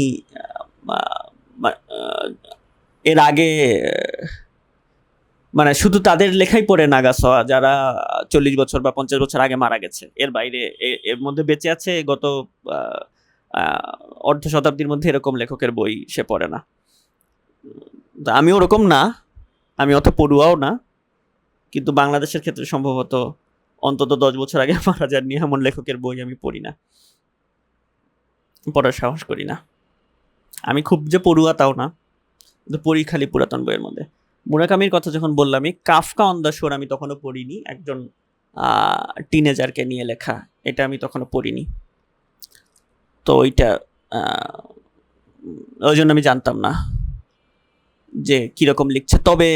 এর আগে, মানে শুধু তাদের লেখাই পড়ে নাগাসাওয়া যারা 40 বছর বা 50 বছর আগে মারা গেছে, এর বাইরে এর মধ্যে বেঁচে আছে গত অর্ধ শতাব্দীর মধ্যে, এরকম লেখকের বই সে পড়ে না। আমি ওরকম না, আমি অত পড়ুয়াও না, কিন্তু বাংলাদেশের ক্ষেত্রে সম্ভবত অন্তত 10 বছর আগে মারা যাননি এমন লেখকের বই আমি পড়ি না, পড়ার সাহস করি না। আমি খুব যে পড়ুয়া তাও না, কিন্তু পড়ি খালি পুরাতন বইয়ের মধ্যে। মুরাকামির কথা যখন বললামই, কাফকা অন দ্য শোর আমি তখনও পড়িনি। একজন টিনেজারকে নিয়ে লেখা, এটা আমি তখনও পড়িনি। তো ওইটা ওই জন্য আমি জানতাম না যে কিরকম লিখছে। তবে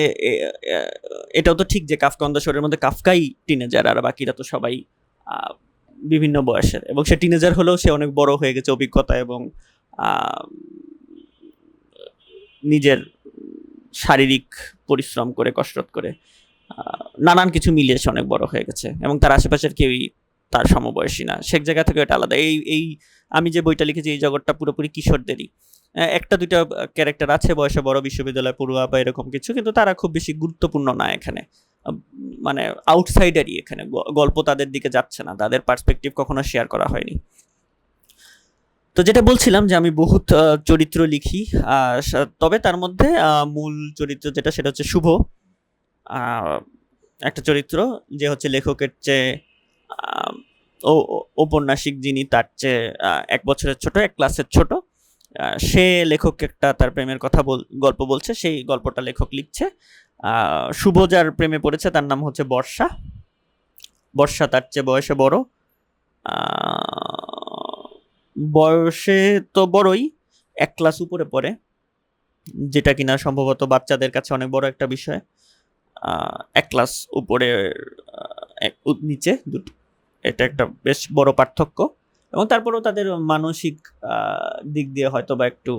এটাও তো ঠিক যে কাফকা অন দ্য শোরের মধ্যে কাফকাই টিনেজার, আর বাকিরা তো সবাই বিভিন্ন বয়সের, এবং সে টিনেজার হলেও সে অনেক বড় হয়ে গেছে অভিজ্ঞতা এবং নিজের শারীরিক পরিশ্রম করে, কসরত করে, নানান কিছু মিলিয়ে সে অনেক বড় হয়ে গেছে, এবং তার আশেপাশের কেউই তার সমবয়সী না। সে জায়গা থেকে এটা আলাদা। এই আমি যে বইটা লিখেছি এই জগৎটা পুরোপুরি কিশোরদেরই। একটা দুইটা ক্যারেক্টার আছে বয়সে বড়, বিশ্ববিদ্যালয় পড়ুয়া বা এরকম কিছু, কিন্তু তারা খুব বেশি গুরুত্বপূর্ণ না এখানে। মানে আউটসাইডারই এখানে, গল্প তাদের দিকে যাচ্ছে না, তাদের পার্সপেক্টিভ কখনো শেয়ার করা হয়নি। তো যেটা বলছিলাম যে আমি বহুত চরিত্র লিখি, তবে তার মধ্যে মূল চরিত্র যেটা সেটা হচ্ছে শুভ, একটা চরিত্র যে হচ্ছে লেখকের চেয়ে ঔপন্যাসিক যিনি তার চেয়ে 1 বছরের ছোট, 1 ক্লাসের ছোট। সে লেখক একটা তার প্রেমের কথা গল্প বলছে, সেই গল্পটা লেখক লিখছে। শুভ যার প্রেমে পড়েছে তার নাম হচ্ছে বর্ষা। বর্ষা তার চেয়ে বয়সে বড়, বয়সে তো বড়ই, 1 ক্লাস উপরে পড়ে, যেটা কিনা সম্ভবত বাচ্চাদের কাছে অনেক বড় একটা বিষয়। 1 ক্লাস উপরে নিচে দুটো, এটা একটা বেশ বড় পার্থক্য। এবং তারপরেও তাদের মানসিক দিক দিয়ে হয়তো বা একটু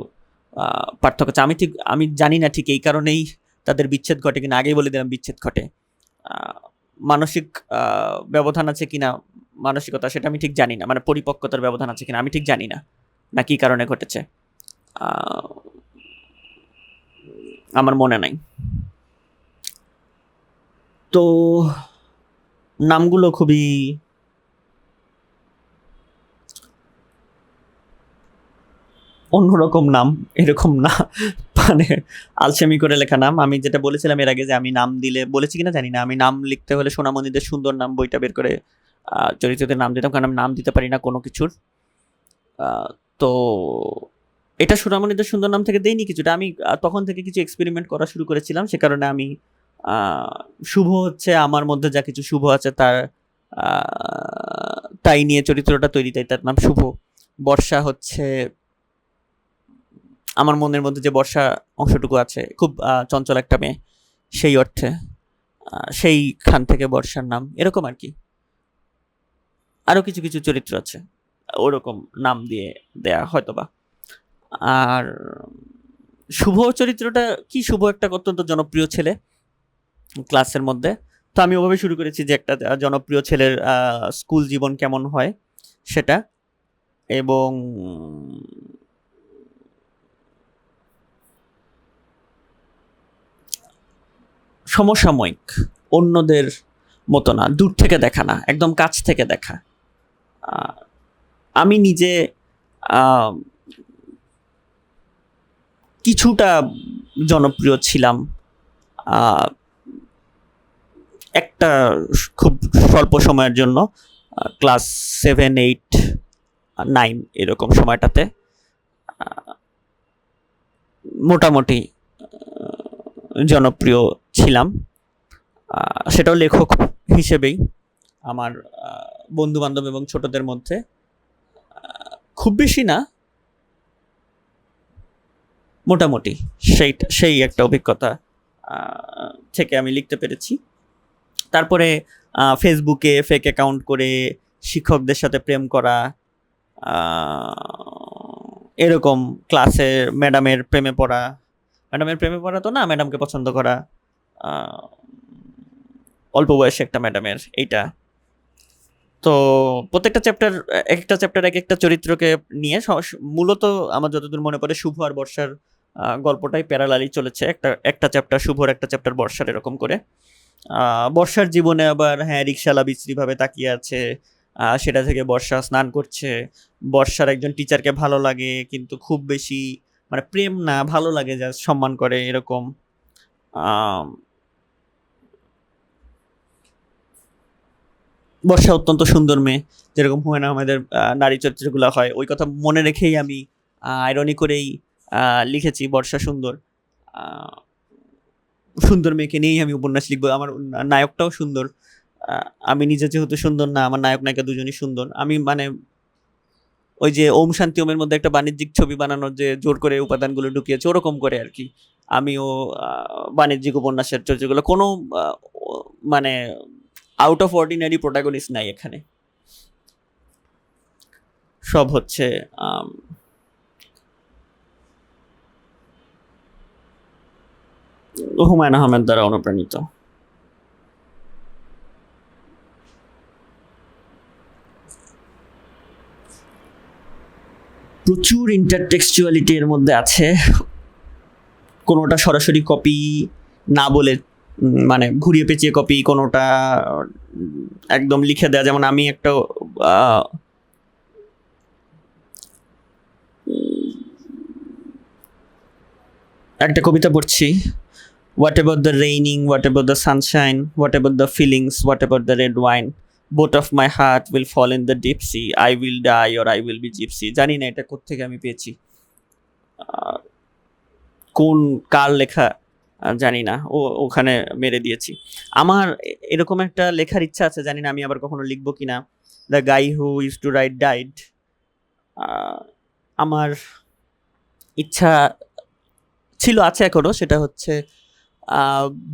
পার্থক্য আছে। আমি জানি না ঠিক এই কারণেই তাদের বিচ্ছেদ ঘটে কিনা, আগেই বলে দিলাম বিচ্ছেদ ঘটে। মানসিক ব্যবধান আছে কিনা, মানসিকতা, সেটা আমি ঠিক জানি না, মানে পরিপক্কতার ব্যবধান আছে কিনা আমি ঠিক জানি না, না কি কারণে ঘটেছে আমার মনে নাই। তো নামগুলো খুবই অন্যরকম নাম, এরকম না মানে আলসেমি করে লেখা নাম। আমি যেটা বলেছিলাম এর আগে যে আমি নাম দিলে, বলেছি কিনা জানি না, আমি নাম লিখতে হলে সোনামণিদের সুন্দর নাম বইটা বের করে চরিত্রদের নাম দিতাম, কারণ আমি নাম দিতে পারি না কোনো কিছুর। তো এটা সোনামণিদের সুন্দর নাম থেকে দেইনি কিছুটা, আমি তখন থেকে কিছু এক্সপেরিমেন্ট করা শুরু করেছিলাম, সে কারণে আমি শুভ হচ্ছে আমার মধ্যে যা কিছু শুভ আছে তার তাই নিয়ে চরিত্রটা তৈরি, তাই তার নাম শুভ। বর্ষা হচ্ছে আমার মনের মধ্যে যে বর্ষা অংশটুকু আছে, খুব চঞ্চল একটা মেয়ে, সেই অর্থে সেইখান থেকে বর্ষার নাম, এরকম আর কি। আরো কিছু কিছু চরিত্র আছে ওরকম নাম দিয়ে দেয়া হয়তোবা। আর শুভ চরিত্রটা কি, শুভ একটা অত্যন্ত জনপ্রিয় ছেলে ক্লাসের মধ্যে। তো আমি ওভাবে শুরু করেছি যে একটা জনপ্রিয় ছেলের স্কুল জীবন কেমন হয় সেটা, এবং সমসাময়িক, অন্যদের মতো না, দূর থেকে দেখা না, একদম কাছ থেকে দেখা। আমি নিজে কিছুটা জনপ্রিয় ছিলাম একটা খুব স্বল্প সময়ের জন্য, ক্লাস 7, 8, 9 এরকম সময়টাতে মোটামুটি জনপ্রিয় ছিলাম, সেটাও লেখক হিসেবেই। আমার বন্ধু বান্ধব এবং ছোটদের মধ্যে খুব বেশি না, মোটামুটি সেই একটা অভিজ্ঞতা থেকে আমি লিখতে পেরেছি। তারপরে ফেসবুকে ফেক অ্যাকাউন্ট করে শিক্ষকদের সাথে প্রেম করা, এরকম ক্লাসের ম্যাডামের প্রেমে পড়া, তো না, ম্যাডামকে পছন্দ করা, অল্প বয়সে একটা ম্যাডামের, এইটা। তো প্রত্যেকটা চ্যাপ্টার, একটা চ্যাপ্টার এক একটা চরিত্রকে নিয়ে, মূলত আমার যতদূর মনে পড়ে শুভ আর বর্ষার গল্পটাই প্যারালালি চলেছে, একটা চ্যাপ্টার শুভর, একটা চ্যাপ্টার বর্ষার, এরকম করে। বর্ষার জীবনে আবার হ্যাঁ রিক্সাওয়ালা বিশ্রীভাবে তাকিয়ে আছে, সেটা থেকে বর্ষা স্নান করছে, বর্ষার একজন টিচারকে ভালো লাগে কিন্তু খুব বেশি, মানে প্রেম না, ভালো লাগে, যা সম্মান করে, এরকম। বর্ষা অত্যন্ত সুন্দর মেয়ে, যেরকম হুমায়ুন আহমেদের নারী চরিত্রগুলো হয়, ওই কথা মনে রেখেই আমি আইরনি করেই লিখেছি বর্ষা সুন্দর। সুন্দর মেয়েকে নিয়েই আমি উপন্যাস লিখবো, আমার নায়কটাও সুন্দর, আমি নিজে যেহেতু সুন্দর না, আমার নায়ক নায়িকা দুজনই সুন্দর, আমি মানে ওই যে ওম শান্তি ওমের মধ্যে একটা বাণিজ্যিক ছবি বানানোর যে জোর করে উপাদানগুলো ঢুকিয়েছে ওরকম করে আর কি। আমিও বাণিজ্যিক উপন্যাসের চরিত্রগুলো কোনো মানে আউট অফ অর্ডিনারি প্রোটাগনিস্ট নাই এখানে, সব হচ্ছে হুমায়ুন আহমেদ দ্বারা অনুপ্রাণিত। প্রচুর ইন্টারটেক্সচুয়ালিটি এর মধ্যে আছে, কোনোটা সরাসরি কপি না বলে মানে ঘুরিয়ে পেঁচিয়ে কপি, কোনোটা একদম লিখে দেয়া। যেমন আমি একটা একটা কবিতা পড়ছি, whatever the raining, whatever the sunshine, whatever the feelings, whatever the red wine, boat of my heart will fall in the deep sea, I will die or I will be gypsy. জানি না এটা কোত্থেকে আমি পেয়েছি, কোন কার লেখা জানি না, ওখানে মেরে দিয়েছি। আমার এরকম একটা লেখার ইচ্ছা আছে, জানি না আমি আবার কখনো লিখবো কিনা। The guy who use to right died. আমার ইচ্ছা ছিল, আছে এখনো, সেটা হচ্ছে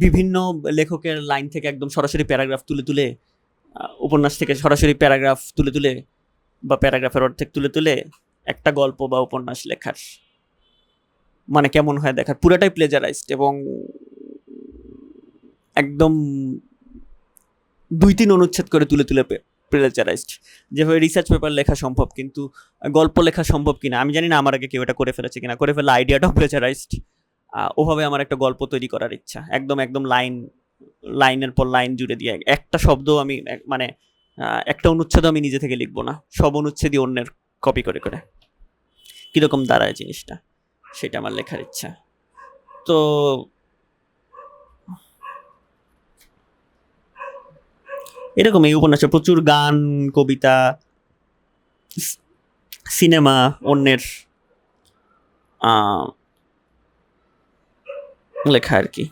বিভিন্ন লেখকের লাইন থেকে একদম সরাসরি প্যারাগ্রাফ তুলে তুলে, উপন্যাস থেকে সরাসরি প্যারাগ্রাফ তুলে তুলে বা প্যারাগ্রাফের অর্ধেক তুলে তুলে একটা গল্প বা উপন্যাস লেখার, মানে কেমন হয় দেখার, পুরাটাই প্লেজারাইজড এবং একদম 2-3 অনুচ্ছেদ করে তুলে তুলে প্লেজারাইজড, যেভাবে রিসার্চ পেপার লেখা সম্ভব কিন্তু গল্প লেখা সম্ভব কিনা আমি জানি না, আমার আগে কেউ এটা করে ফেলেছে কিনা, করে ফেলে আইডিয়াটাও প্লেজারাইজড। ওভাবে আমার একটা গল্প তৈরি করার ইচ্ছা, একদম একদম লাইনের পর লাইন জুড়ে দিয়ে একটা শব্দ আমি মানে একটা অনুচ্ছেদ আমি নিজে থেকে লিখবো না, সব অনুচ্ছেদই অন্যের কপি করে করে। কীরকম দাঁড়ায় জিনিসটা, সেটা আমার লেখার ইচ্ছা। তো এরকম এই উপন্যাসে প্রচুর গান, কবিতা, সিনেমা, অন্যের লেখা আর কি।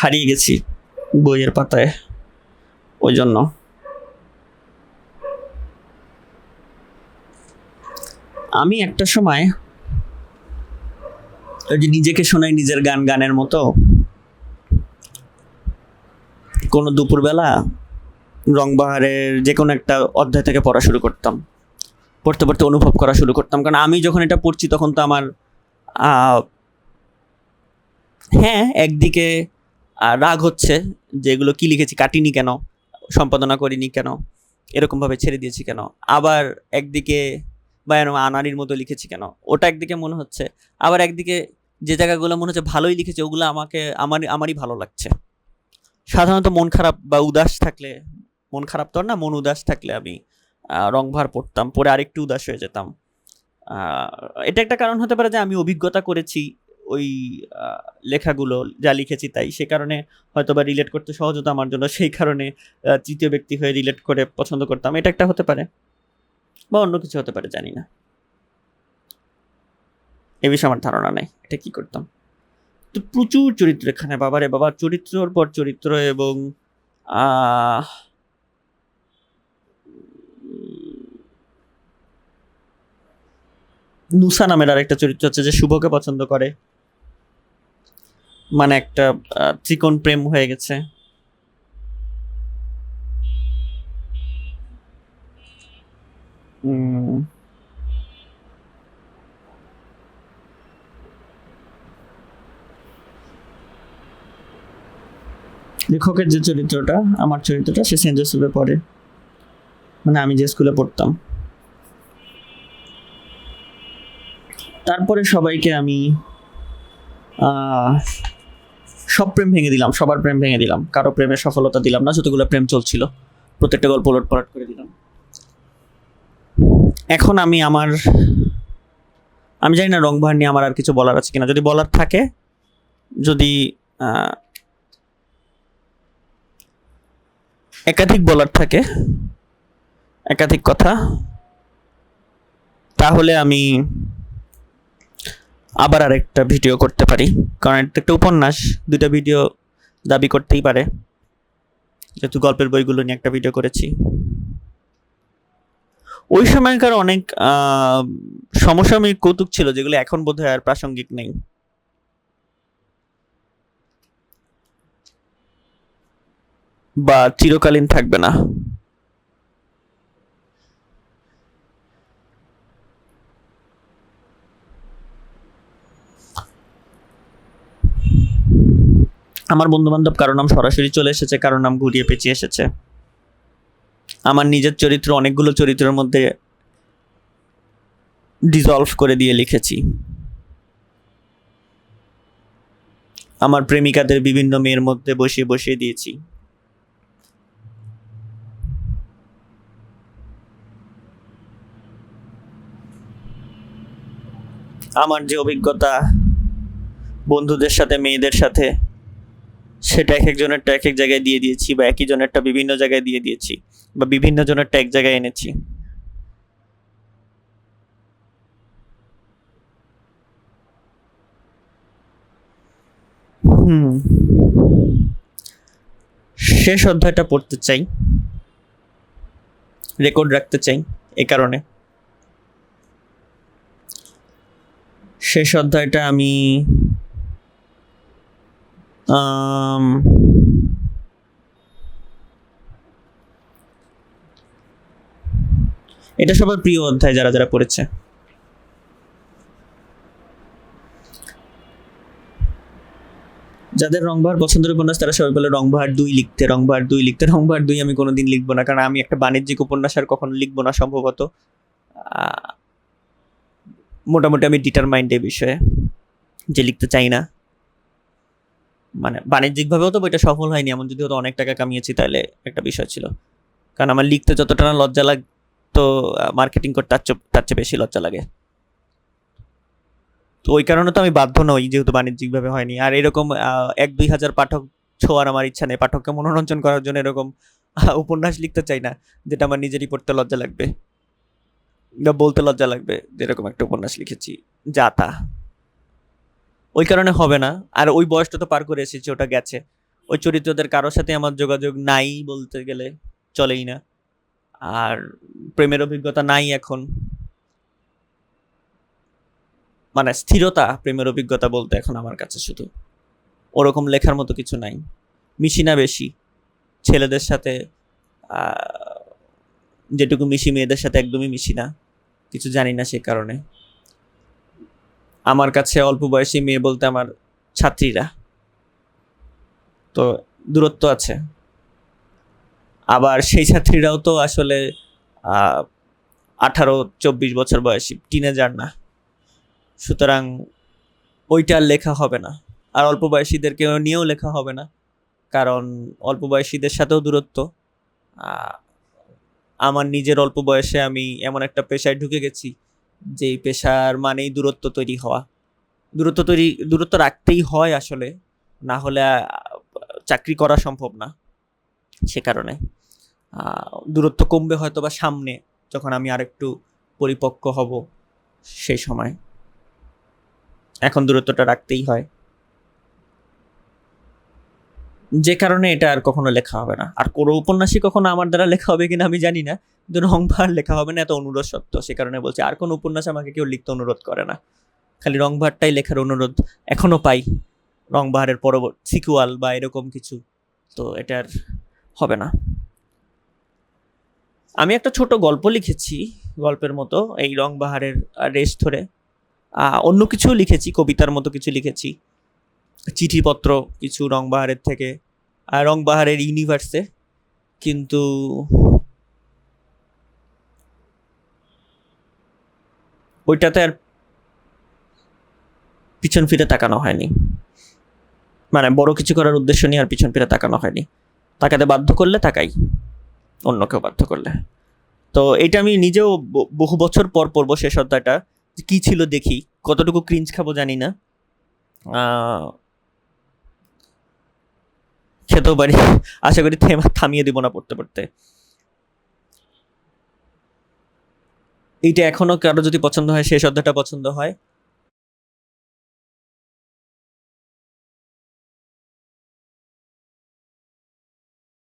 হারিয়ে গেছি বইয়ের পাতায়, ওই জন্য। আমি একটা সময় ওই যে নিজেকে শোনাই নিজের গান, গানের মতো কোনো দুপুরবেলা রংবাহারের যে কোনো একটা অধ্যায় থেকে পড়া শুরু করতাম, পড়তে পড়তে অনুভব করা শুরু করতাম। কারণ আমি যখন এটা পড়ছি তখন তো আমার হ্যাঁ একদিকে রাগ হচ্ছে যে এগুলো কী লিখেছি, কাটিনি কেন, সম্পাদনা করিনি কেন, এরকমভাবে ছেড়ে দিয়েছি কেন, আবার একদিকে বা আনাড়ির মতো লিখেছি কেন, ওটা একদিকে মনে হচ্ছে। আবার একদিকে যে জায়গাগুলো মনে হচ্ছে ভালোই লিখেছে ওগুলো আমারই ভালো লাগছে। সাধারণত মন খারাপ বা উদাস থাকলে, মন খারাপ তো না, মন উদাস থাকলে আমি রংভার পড়তাম, পরে আরেকটু উদাস হয়ে যেতাম। এটা একটা কারণ হতে পারে যে আমি অভিজ্ঞতা করেছি ওই লেখাগুলো, যা লিখেছি তাই, সে কারণে হয়তো বা রিলেট করতে সহজ হতো আমার জন্য, সেই কারণে তৃতীয় ব্যক্তি হয়ে রিলেট করে পছন্দ করতাম। এটা একটা হতে পারে, বা অন্য কিছু হতে পারে, জানি না, এ বিষয়ে আমার ধারণা নেই এটা কি করতাম। তো প্রচুর চরিত্র এখানে, বাবারে বাবা, চরিত্রর পর চরিত্র। এবং নুসা নামের আর একটা চরিত্র হচ্ছে যে শুভকে পছন্দ করে, মানে একটা ত্রিকোণ প্রেম হয়ে গেছে। লেখকের যে চরিত্রটা, আমার চরিত্রটা, সে সেন্ট জোসেফে পড়ে, মানে আমি যে স্কুলে পড়তাম। তারপরে সবাইকে আমি সব প্রেম ভেঙে দিলাম, সবার প্রেম ভেঙে দিলাম, কারো প্রেমের সফলতা দিলাম না, যতগুলো প্রেম চলছিল প্রত্যেকটা গল্প উলটপালট করে দিলাম। এখন আমি জানি না রংবাহার নিয়ে আমার আর কিছু বলার আছে কিনা, যদি বলার থাকে, যদি একাধিক বলার থাকে, একাধিক কথা, তাহলে আমি আবার আরেকটা ভিডিও করতে পারি, কারণ এটা একটা উপন্যাস, দুইটা ভিডিও দাবি করতেই পারে, যেহেতু গল্পের বইগুলো নিয়ে একটা ভিডিও করেছি। ওই সময়কার অনেক সমসাময়িক কৌতুক ছিল যেগুলো এখন বোধহয় আর প্রাসঙ্গিক নেই, বা চিরকালীন থাকবে না। আমার বন্ধু বান্ধব কারো নাম সরাসরি চলে এসেছে, কারো নাম ঘুরিয়ে পেঁচিয়ে এসেছে। আমার নিজের চরিত্র অনেকগুলো চরিত্রের মধ্যে ডিজলভ করে দিয়ে লিখেছি। আমার প্রেমিকাদের বিভিন্ন মেয়ের মধ্যে বসিয়ে বসিয়ে দিয়েছি। আমার যে অভিজ্ঞতা বন্ধুদের সাথে, মেয়েদের সাথে, সেটা এক একজনেরটা এক এক জায়গায় দিয়ে দিয়েছি, বা একই জনেরটা বিভিন্ন জায়গায় দিয়ে দিয়েছি, বা বিভিন্ন জনেরটা এক জায়গায় এনেছি। শেষ অধ্যায়টা পড়তে চাই, রেকর্ড রাখতে চাই। এ কারণে শেষ অধ্যায়টা আমি এটা সবার প্রিয় অধ্যায় যারা যারা পড়েছে। যাদের রংবাহার পছন্দের উপন্যাস তারা সবাই বলে রংবাহার 2 লিখতে, রংবাহার 2 লিখতে। রংবাহার 2 আমি কোনোদিন লিখবো না, কারণ আমি একটা বাণিজ্যিক উপন্যাস আর কখনো লিখবো না সম্ভবত। মোটামুটি আমি ডিটারমাইন্ড এই বিষয়ে, যে লিখতে চাই না। মানে বাণিজ্যিকভাবেও তো বইটা সফল হয়নি, এমন যদি হতো অনেক টাকা কামিয়েছি তাহলে একটা বিষয় ছিল, কারণ আমার লিখতে যতটা না লজ্জা লাগতো, মার্কেটিং করতে তার চেয়ে বেশি লজ্জা লাগে। তো ওই কারণে তো আমি বাধ্য নই, যেহেতু বাণিজ্যিকভাবে হয়নি। আর এরকম 1-2 হাজার পাঠক ছোঁয়ার আমার ইচ্ছা নেই। পাঠককে মনোরঞ্জন করার জন্য এরকম উপন্যাস লিখতে চাই না যেটা আমার নিজেরই পড়তে লজ্জা লাগবে, বা বলতে লজ্জা লাগবে যেরকম একটা উপন্যাস লিখেছি যা তা। ওই কারণে হবে না। আর ওই বয়সটা তো পার করে এসেছি, ওটা গেছে। ওই চরিত্রদের কারোর সাথে আমার যোগাযোগ নাই বলতে গেলে চলেই না। আর প্রেমের অভিজ্ঞতা নাই এখন, মানে স্থিরতা প্রেমের অভিজ্ঞতা বলতে এখন আমার কাছে শুধু ওরকম লেখার মতো কিছু নাই। মিশি না বেশি ছেলেদের সাথে, যেটুকু মিশি মেয়েদের সাথে একদমই মিশি না, কিছু জানি না। সে কারণে আমার কাছে অল্প বয়সী মেয়ে বলতে আমার ছাত্রীরা, তো দূরত্ব আছে। আবার সেই ছাত্রীরাও তো আসলে 18-24 বছর বয়সী, টিনেজার না। সুতরাং ওইটা আর লেখা হবে না। আর অল্প বয়সীদেরকে নিয়েও লেখা হবে না, কারণ অল্প বয়সীদের সাথেও দূরত্ব। আমার নিজের অল্প বয়সে আমি এমন একটা পেশায় ঢুকে গেছি যেই পেশার মানেই দূরত্ব তৈরি হওয়া। দূরত্ব রাখতেই হয় আসলে, না হলে চাকরি করা সম্ভব না। সে কারণে দূরত্ব কমবে হয়তো বা সামনে, যখন আমি আরেকটু পরিপক্ক হব সেই সময়। এখন দূরত্বটা রাখতেই হয়, যে কারণে এটা আর কখনো লেখা হবে না। আর কোনো উপন্যাসই কখনো আমার দ্বারা লেখা হবে কিনা আমি জানি না, কিন্তু রংবাহার লেখা হবে না এত অনুরোধ সত্য। সে কারণে বলছি, আর কোনো উপন্যাস আমাকে কেউ লিখতে অনুরোধ করে না, খালি রংবাহারটাই লেখার অনুরোধ এখনো পাই, রংবাহারের পরবর্তী সিকুয়াল বা এরকম কিছু। তো এটার হবে না। আমি একটা ছোট গল্প লিখেছি, গল্পের মতো, এই রংবাহারের রেশ ধরে। অন্য কিছু লিখেছি, কবিতার মতো কিছু লিখেছি, চিঠিপত্র কিছু রংবাহারের থেকে, রংবাহারের ইউনিভার্সে। কিন্তু ওইটাতে আর পিছন ফিরে তাকানো হয়নি, মানে বড় কিছু করার উদ্দেশ্য নিয়ে আর পিছন ফিরে তাকানো হয়নি। তাকাতে বাধ্য করলে তাকাই, অন্য কেউ বাধ্য করলে। তো এটা আমি নিজেও বহু বছর পর পড়বো শেষ অধ্যায়টা, কি ছিল দেখি, কতটুকু ক্রিঞ্জ খাবো জানি না, খেতেও পারি। আশা করি থামিয়ে দিব না পড়তে পড়তে। এইটা এখনো কারো যদি পছন্দ হয় শেষ অধ্যায়টা পছন্দ হয়